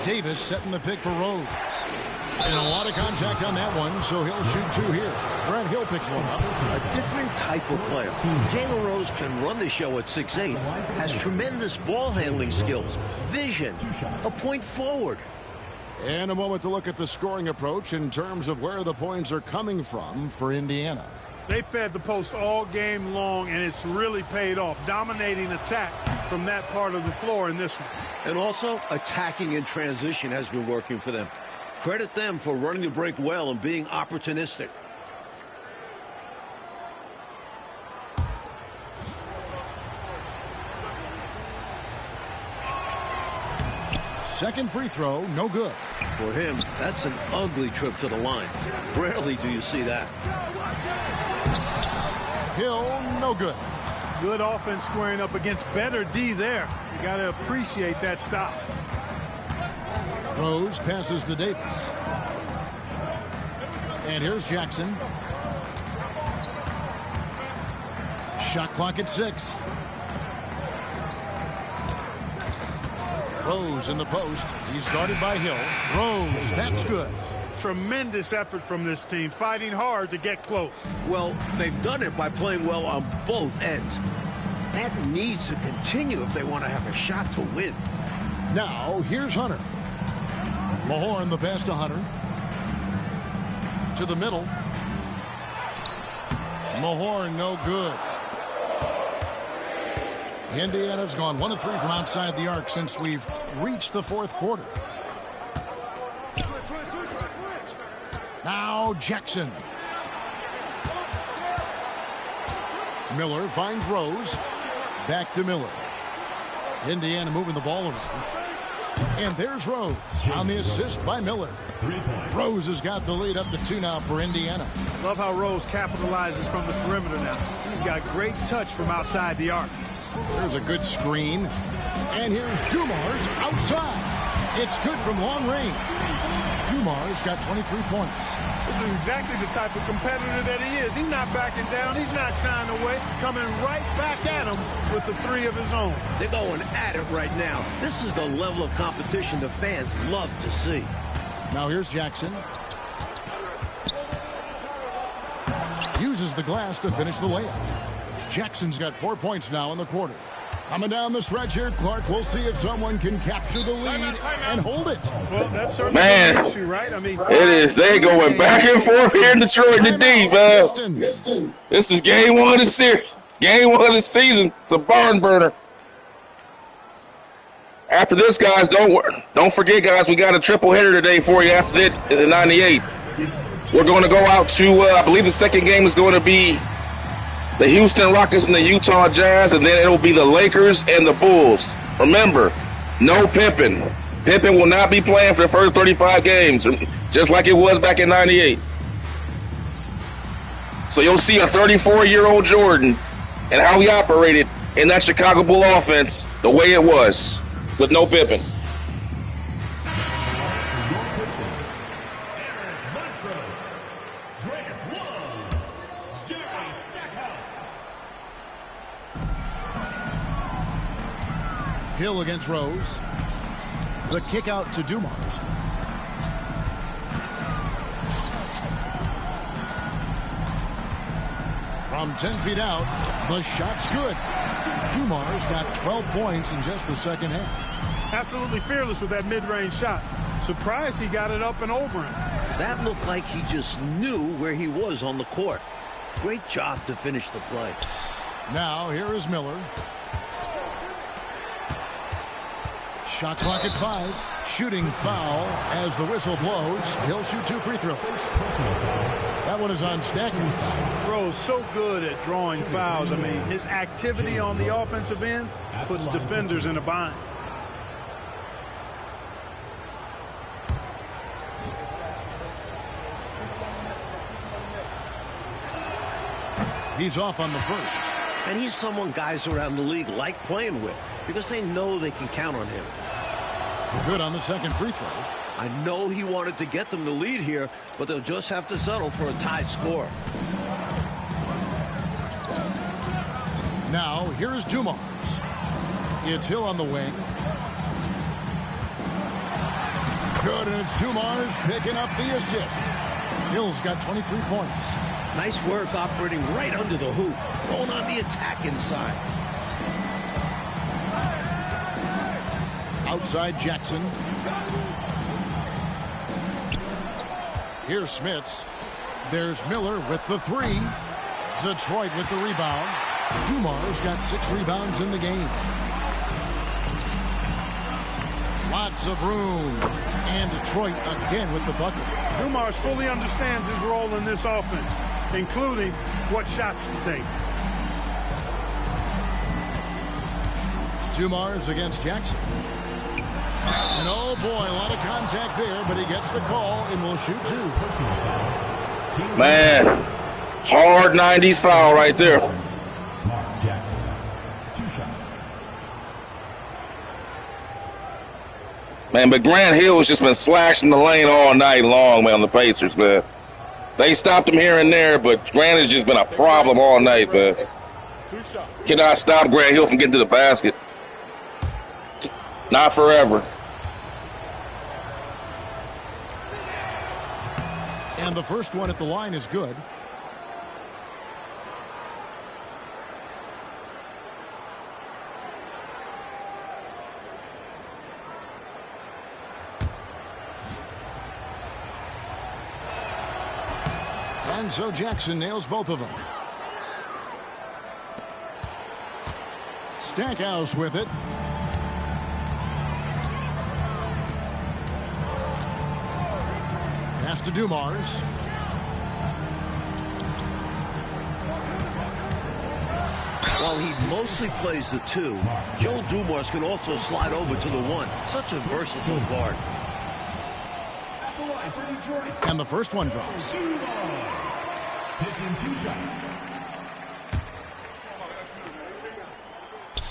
Davis setting the pick for Rose. And a lot of contact on that one, so he'll shoot two here. Grant Hill picks one up. A different type of player. Jalen Rose can run the show at 6'8", has tremendous ball handling skills, vision, a point forward. And a moment to look at the scoring approach in terms of where the points are coming from for Indiana. They fed the post all game long, and it's really paid off. Dominating attack from that part of the floor in this one. And also, attacking in transition has been working for them. Credit them for running the break well and being opportunistic. Second free throw, no good. For him, that's an ugly trip to the line. Rarely do you see that. Hill, no good. Good offense squaring up against better D there. You got to appreciate that stop. Rose passes to Davis. And here's Jackson. Shot clock at 6. Rose in the post. He's guarded by Hill. Rose, that's good. Tremendous effort from this team, fighting hard to get close. Well, they've done it by playing well on both ends. That needs to continue if they want to have a shot to win. Now, here's Hunter. Mahorn the pass to Hunter. To the middle. Mahorn no good. Indiana's gone 1 of 3 from outside the arc since we've reached the fourth quarter. Now Jackson. Miller finds Rose. Back to Miller. Indiana moving the ball around. And there's Rose on the assist by Miller. Rose has got the lead up to 2 now for Indiana. Love how Rose capitalizes from the perimeter now. He's got great touch from outside the arc. There's a good screen. And here's Dumars outside. It's good from long range. Dumars got 23 points. This is exactly the type of competitor that he is. He's not backing down. He's not shying away. Coming right back at him with the 3 of his own. They're going at it right now. This is the level of competition the fans love to see. Now here's Jackson. Uses the glass to finish the layup. Jackson's got 4 points now in the quarter. Coming down the stretch here, Clark. We'll see if someone can capture the lead and hold it. Well, that's certainly an issue, right? I mean, it is. They going back and forth here in Detroit in the D, man. This is game 1 of the series. Game 1 of the season. It's a barn burner. After this, guys, don't forget, guys, we got a triple hitter today for you. After that is a 98. We're going to go out to, I believe the second game is going to be the Houston Rockets and the Utah Jazz, and then it'll be the Lakers and the Bulls. Remember, no Pippen. Pippen will not be playing for the first 35 games, just like it was back in 98. So you'll see a 34-year-old Jordan and how he operated in that Chicago Bull offense the way it was with no Pippen. Hill against Rose. The kick out to Dumars. From 10 feet out, the shot's good. Dumars got 12 points in just the second half. Absolutely fearless with that mid-range shot. Surprised he got it up and over him. That looked like he just knew where he was on the court. Great job to finish the play. Now here is Miller. Shot clock at 5. Shooting foul as the whistle blows. He'll shoot 2 free throws. That one is on Stackers. Rose so good at drawing fouls. I mean, his activity on the offensive end puts defenders in a bind. He's off on the first. And he's someone guys around the league like playing with because they know they can count on him. Good on the second free throw. I know he wanted to get them the lead here, but they'll just have to settle for a tied score. Now, here is Dumars. It's Hill on the wing. Good, and it's Dumars picking up the assist. Hill's got 23 points. Nice work operating right under the hoop, going on the attack inside. Outside Jackson. Here's Smits. There's Miller with the three. Detroit with the rebound. Dumars got 6 rebounds in the game. Lots of room. And Detroit again with the bucket. Dumars fully understands his role in this offense, including what shots to take. Dumars against Jackson. And oh boy, a lot of contact there, but he gets the call and will shoot 2. Man, hard 90s foul right there. Jackson. 2 shots. Man, but Grant Hill has just been slashing the lane all night long, man, on the Pacers, man. They stopped him here and there, but Grant has just been a problem all night, man. Cannot stop Grant Hill from getting to the basket. Not forever. And the first one at the line is good. And so Jackson nails both of them. Stackhouse with it. Pass to Dumars. While he mostly plays the 2, Joe Dumars can also slide over to the 1. Such a versatile guard. And the first one drops. Taking 2 shots.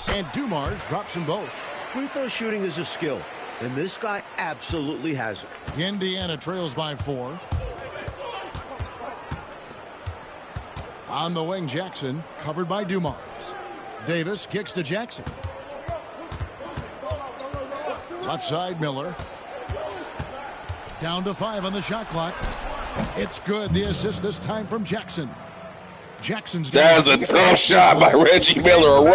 And Dumars drops them both. Free throw shooting is a skill, and this guy absolutely has it. Indiana trails by 4. On the wing, Jackson, covered by Dumars. Davis kicks to Jackson. Left side, Miller. Down to 5 on the shot clock. It's good. The assist this time from Jackson. Jackson's. That's a tough shot by Reggie Miller,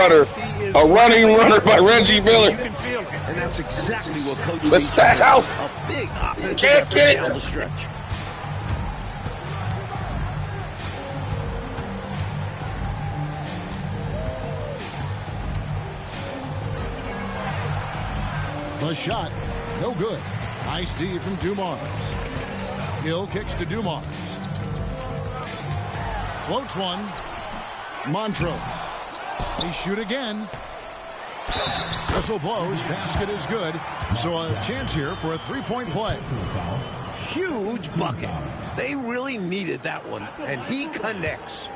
a running runner by Reggie Miller. And that's exactly what Coach Let's stack house. A big offensive Can't effort get it. down the stretch. The shot, no good. Nice D from Dumars. Hill kicks to Dumars. Floats one. Montrose. They shoot again. Whistle blows. Basket is good. So a chance here for a 3-point play. Huge bucket. They really needed that one, and he connects.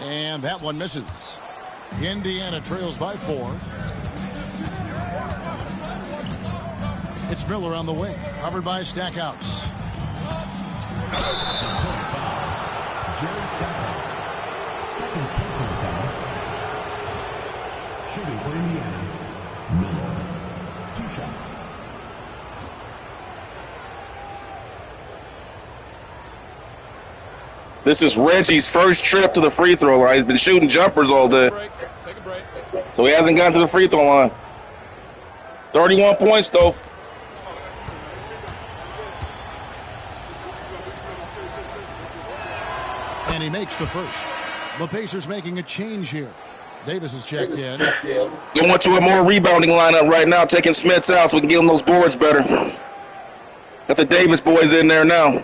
And that one misses. Indiana trails by 4. It's Miller on the wing, covered by Stackhouse. Jerry Stackhouse. Second personal foul. Shooting for Indiana. Miller. 2 shots. This is Reggie's first trip to the free throw line. He's been shooting jumpers all day. Take a break. So he hasn't gotten to the free throw line. 31 points, though. And he makes the first. The Pacers making a change here. Davis is checked in. Going to a more rebounding lineup right now, taking Smits out so we can get on those boards better. Got the Davis boys in there now.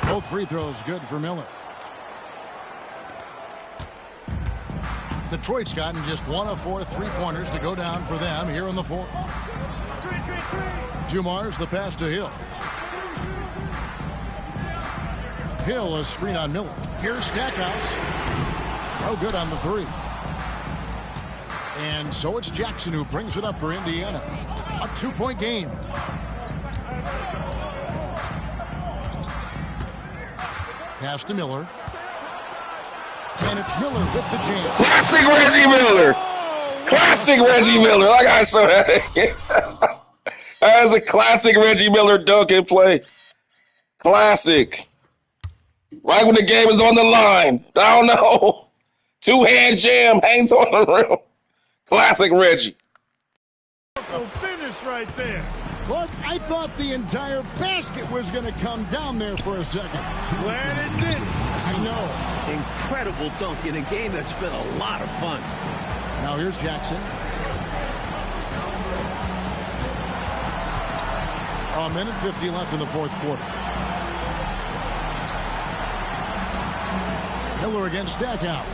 Both free throws good for Miller. Detroit's gotten just 1 of 4 3-pointers to go down for them here in the fourth. Dumars the pass to Hill. Hill, a screen on Miller. Here's Stackhouse. No good on the three. And so it's Jackson who brings it up for Indiana. A 2-point game. Pass to Miller. And it's Miller with the jam. Classic Reggie Miller. Classic Reggie Miller. I got to show that again. That is a classic Reggie Miller dunk and play. Classic. Right when the game is on the line. I don't know. 2-hand jam, hangs on the rim. Classic Reggie. Finish right there. Clark, I thought the entire basket was going to come down there for a second. Glad it didn't. I know. Incredible dunk in a game that's been a lot of fun. Now here's Jackson. A minute 50 left in the fourth quarter. Miller against Stackhouse.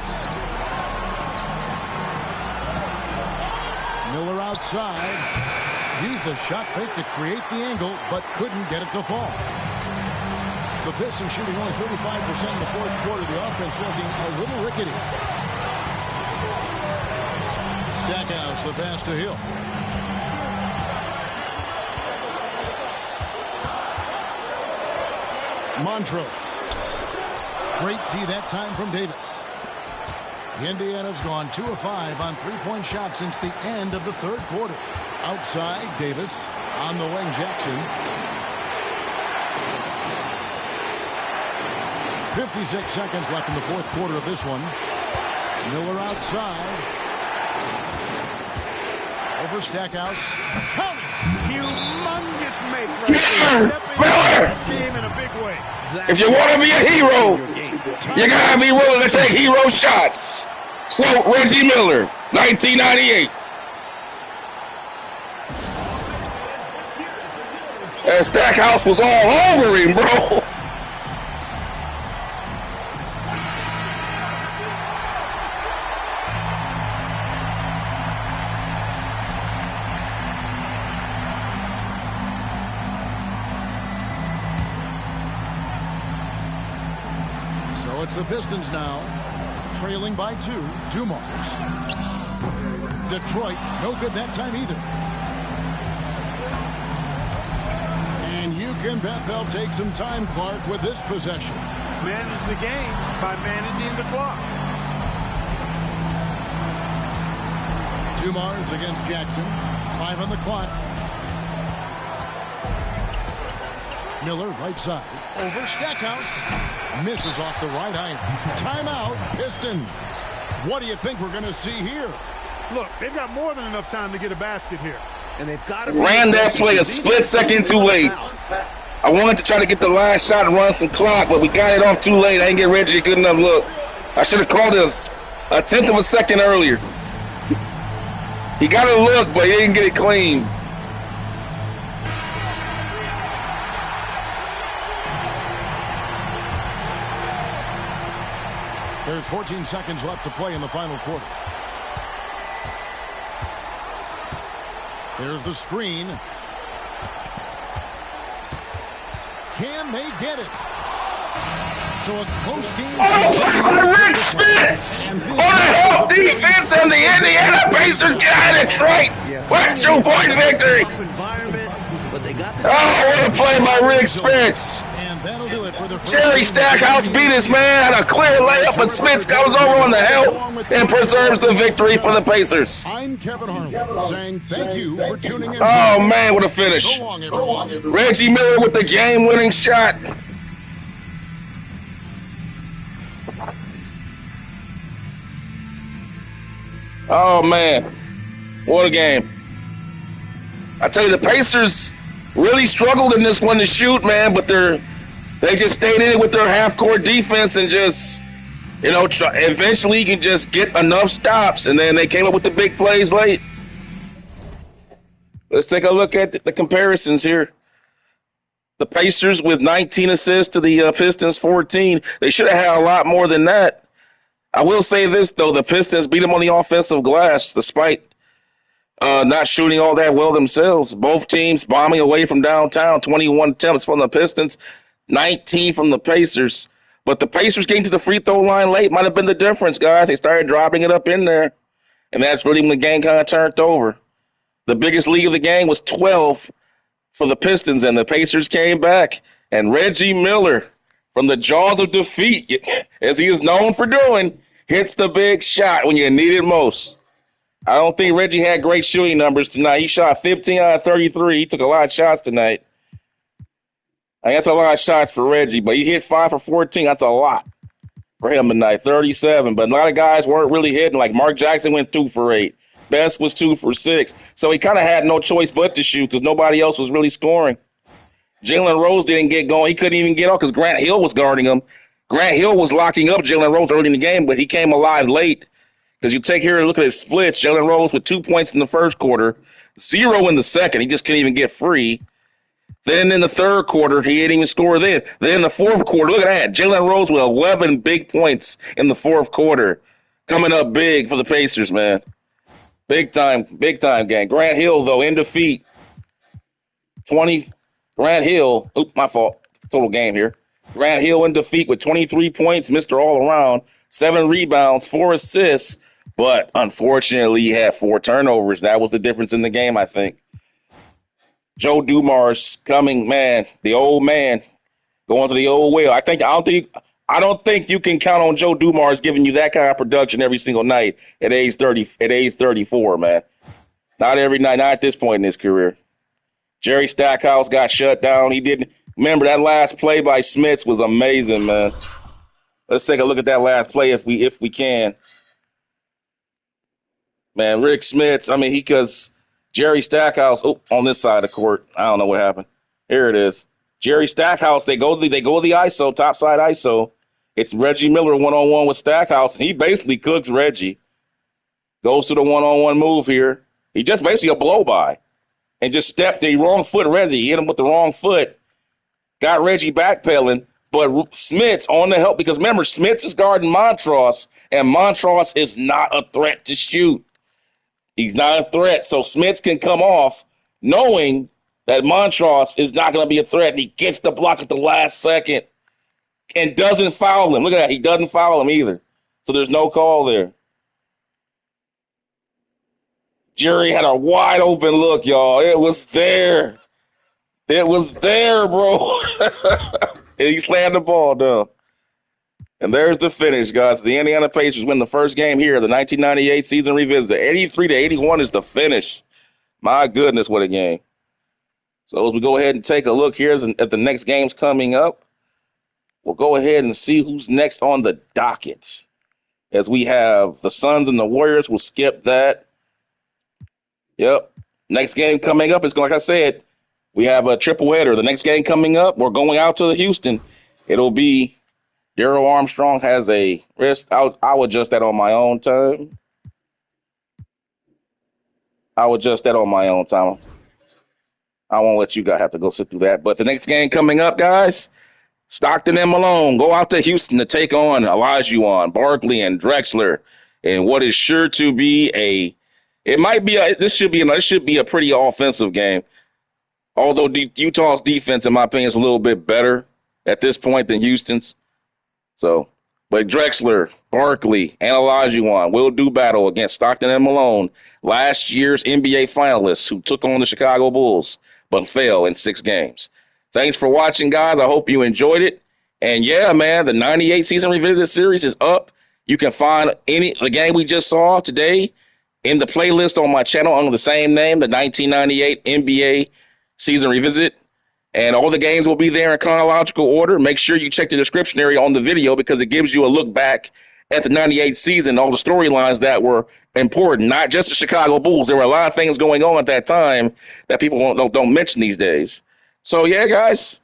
Miller outside. Used the shot fake to create the angle, but couldn't get it to fall. The Pistons shooting only 35% in the fourth quarter. The offense looking a little rickety. Stackhouse, the pass to Hill. Montrose. Great tee that time from Davis. Indiana's gone 2 of 5 on 3-point shots since the end of the third quarter. Outside, Davis. On the wing, Jackson. 56 seconds left in the fourth quarter of this one. Miller outside. Over Stackhouse. Humongous make right there. Miller! This team in a big way. If you want to be a hero, you got to be willing to take hero shots. Quote Reggie Miller, 1998. And Stackhouse was all over him, bro. So it's the Pistons now, trailing by 2. Dumars. Detroit, no good that time either. And you can bet they'll take some time, Clark, with this possession. Manage the game by managing the clock. Dumars against Jackson. 5 on the clock. Miller, right side. Over Stackhouse. Misses off the right iron. Timeout, Pistons. What do you think we're going to see here? Look, they've got more than enough time to get a basket here. And they've got to Ran that play a split second too late. I wanted to try to get the last shot and run some clock, but we got it off too late. I didn't get Reggie a good enough look. I should have called it a tenth of a second earlier. He got a look, but he didn't get it clean. There's 14 seconds left to play in the final quarter. There's the screen. Can they get it? So a close game. Oh, Rick Spitz on the help defense, and the Indiana Pacers get out of Detroit with 2-point victory. Oh, what a play by Rick Spitz. And that'll do it for the Jerry Stackhouse beat his man, had a clear layup, but Spitz comes over on the help and preserves the victory for the Pacers. I'm Kevin Harlan saying thank you for tuning in. Oh, man, what a finish. So long, everyone. Reggie Miller with the game-winning shot. Oh, man. What a game. I tell you, the Pacers really struggled in this one to shoot, man, but they just stayed in it with their half-court defense and just, eventually you can just get enough stops, and then they came up with the big plays late. Let's take a look at the comparisons here. The Pacers with 19 assists to the Pistons 14. They should have had a lot more than that. I will say this, though. The Pistons beat them on the offensive glass despite not shooting all that well themselves. Both teams bombing away from downtown, 21 attempts from the Pistons, 19 from the Pacers. But the Pacers getting to the free throw line late might have been the difference, guys. They started dropping it up in there, and that's really when the game kind of turned over. The biggest lead of the game was 12 for the Pistons, and the Pacers came back. And Reggie Miller, from the jaws of defeat, as he is known for doing, hits the big shot when you need it most. I don't think Reggie had great shooting numbers tonight. He shot 15 out of 33. He took a lot of shots tonight. I guess a lot of shots for Reggie, but he hit 5 for 14. That's a lot for him tonight, 37. But a lot of guys weren't really hitting. Like Mark Jackson went 2 for 8. Best was 2 for 6. So he kind of had no choice but to shoot because nobody else was really scoring. Jalen Rose didn't get going. He couldn't even get off because Grant Hill was guarding him. Grant Hill was locking up Jalen Rose early in the game, but he came alive late. Because you take here and look at his splits, Jalen Rose with 2 points in the first quarter, 0 in the second. He just couldn't even get free. Then in the third quarter, he didn't even score then. Then in the fourth quarter, look at that. Jalen Rose with 11 big points in the fourth quarter. Coming up big for the Pacers, man. Big time game. Grant Hill, though, in defeat. Grant Hill, my fault. Total game here. Grant Hill in defeat with 23 points, Mr. All-Around, 7 rebounds, 4 assists, but unfortunately he had 4 turnovers. That was the difference in the game, I think. Joe Dumars coming, man, the old man, going to the old well. I don't think you can count on Joe Dumars giving you that kind of production every single night at age 34, man. Not every night, not at this point in his career. Jerry Stackhouse got shut down. He didn't. Remember, that last play by Smits was amazing, man. Let's take a look at that last play if we can. Man, Rick Smits, because Jerry Stackhouse, on this side of the court, I don't know what happened. Here it is. Jerry Stackhouse, they go to the ISO, topside ISO. It's Reggie Miller one-on-one with Stackhouse. He basically cooks Reggie. Goes to the one-on-one move here. He just basically a blow-by. And just stepped the wrong foot Reggie. He hit him with the wrong foot. Got Reggie backpedaling. But Smits on the help because remember, Smits is guarding Montross, and Montross is not a threat to shoot. He's not a threat. So Smits can come off knowing that Montross is not going to be a threat, and he gets the block at the last second and doesn't foul him. Look at that. He doesn't foul him either. So there's no call there. Jerry had a wide open look, y'all. It was there. It was there, bro. And he slammed the ball down. And there's the finish, guys. The Indiana Pacers win the first game here, the 1998 season revisit. 83-81 is the finish. My goodness, what a game. So as we go ahead and take a look here at the next games coming up, we'll go ahead and see who's next on the docket. As we have the Suns and the Warriors, we'll skip that. Yep. Next game coming up is, like I said, we have a triple header. The next game coming up, we're going out to Houston. It'll be Darryl Armstrong has a wrist. I'll adjust that on my own time. I won't let you guys have to go sit through that. But the next game coming up, guys, Stockton and Malone go out to Houston to take on Olajuwon, Barkley, and Drexler. And what is sure to be this should be a pretty offensive game. Although Utah's defense, in my opinion, is a little bit better at this point than Houston's. So, but Drexler, Barkley, and Olajuwon will do battle against Stockton and Malone, last year's NBA finalists who took on the Chicago Bulls but fell in 6 games. Thanks for watching, guys. I hope you enjoyed it. And yeah, man, the 98 season revisit series is up. You can find the game we just saw today in the playlist on my channel under the same name, the 1998 NBA season revisit. And all the games will be there in chronological order. Make sure you check the description area on the video because it gives you a look back at the 98 season, all the storylines that were important, not just the Chicago Bulls. There were a lot of things going on at that time that people don't mention these days. So, yeah, guys,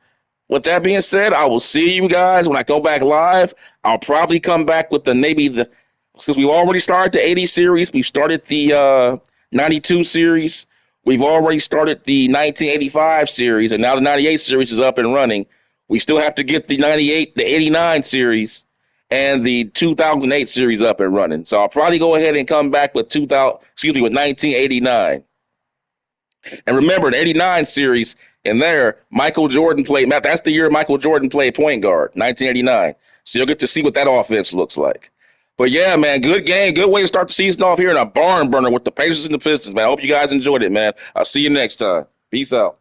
with that being said, I will see you guys when I go back live. I'll probably come back with since we've already started the 80 series, we've started the 92 series. We've already started the 1985 series, and now the 98 series is up and running. We still have to get the 98, the 89 series, and the 2008 series up and running. So I'll probably go ahead and come back with 1989. And remember, the 89 series, in there, Michael Jordan played. That's the year Michael Jordan played point guard, 1989. So you'll get to see what that offense looks like. But yeah, man, good game. Good way to start the season off here in a barn burner with the Pacers and the Pistons, man. I hope you guys enjoyed it, man. I'll see you next time. Peace out.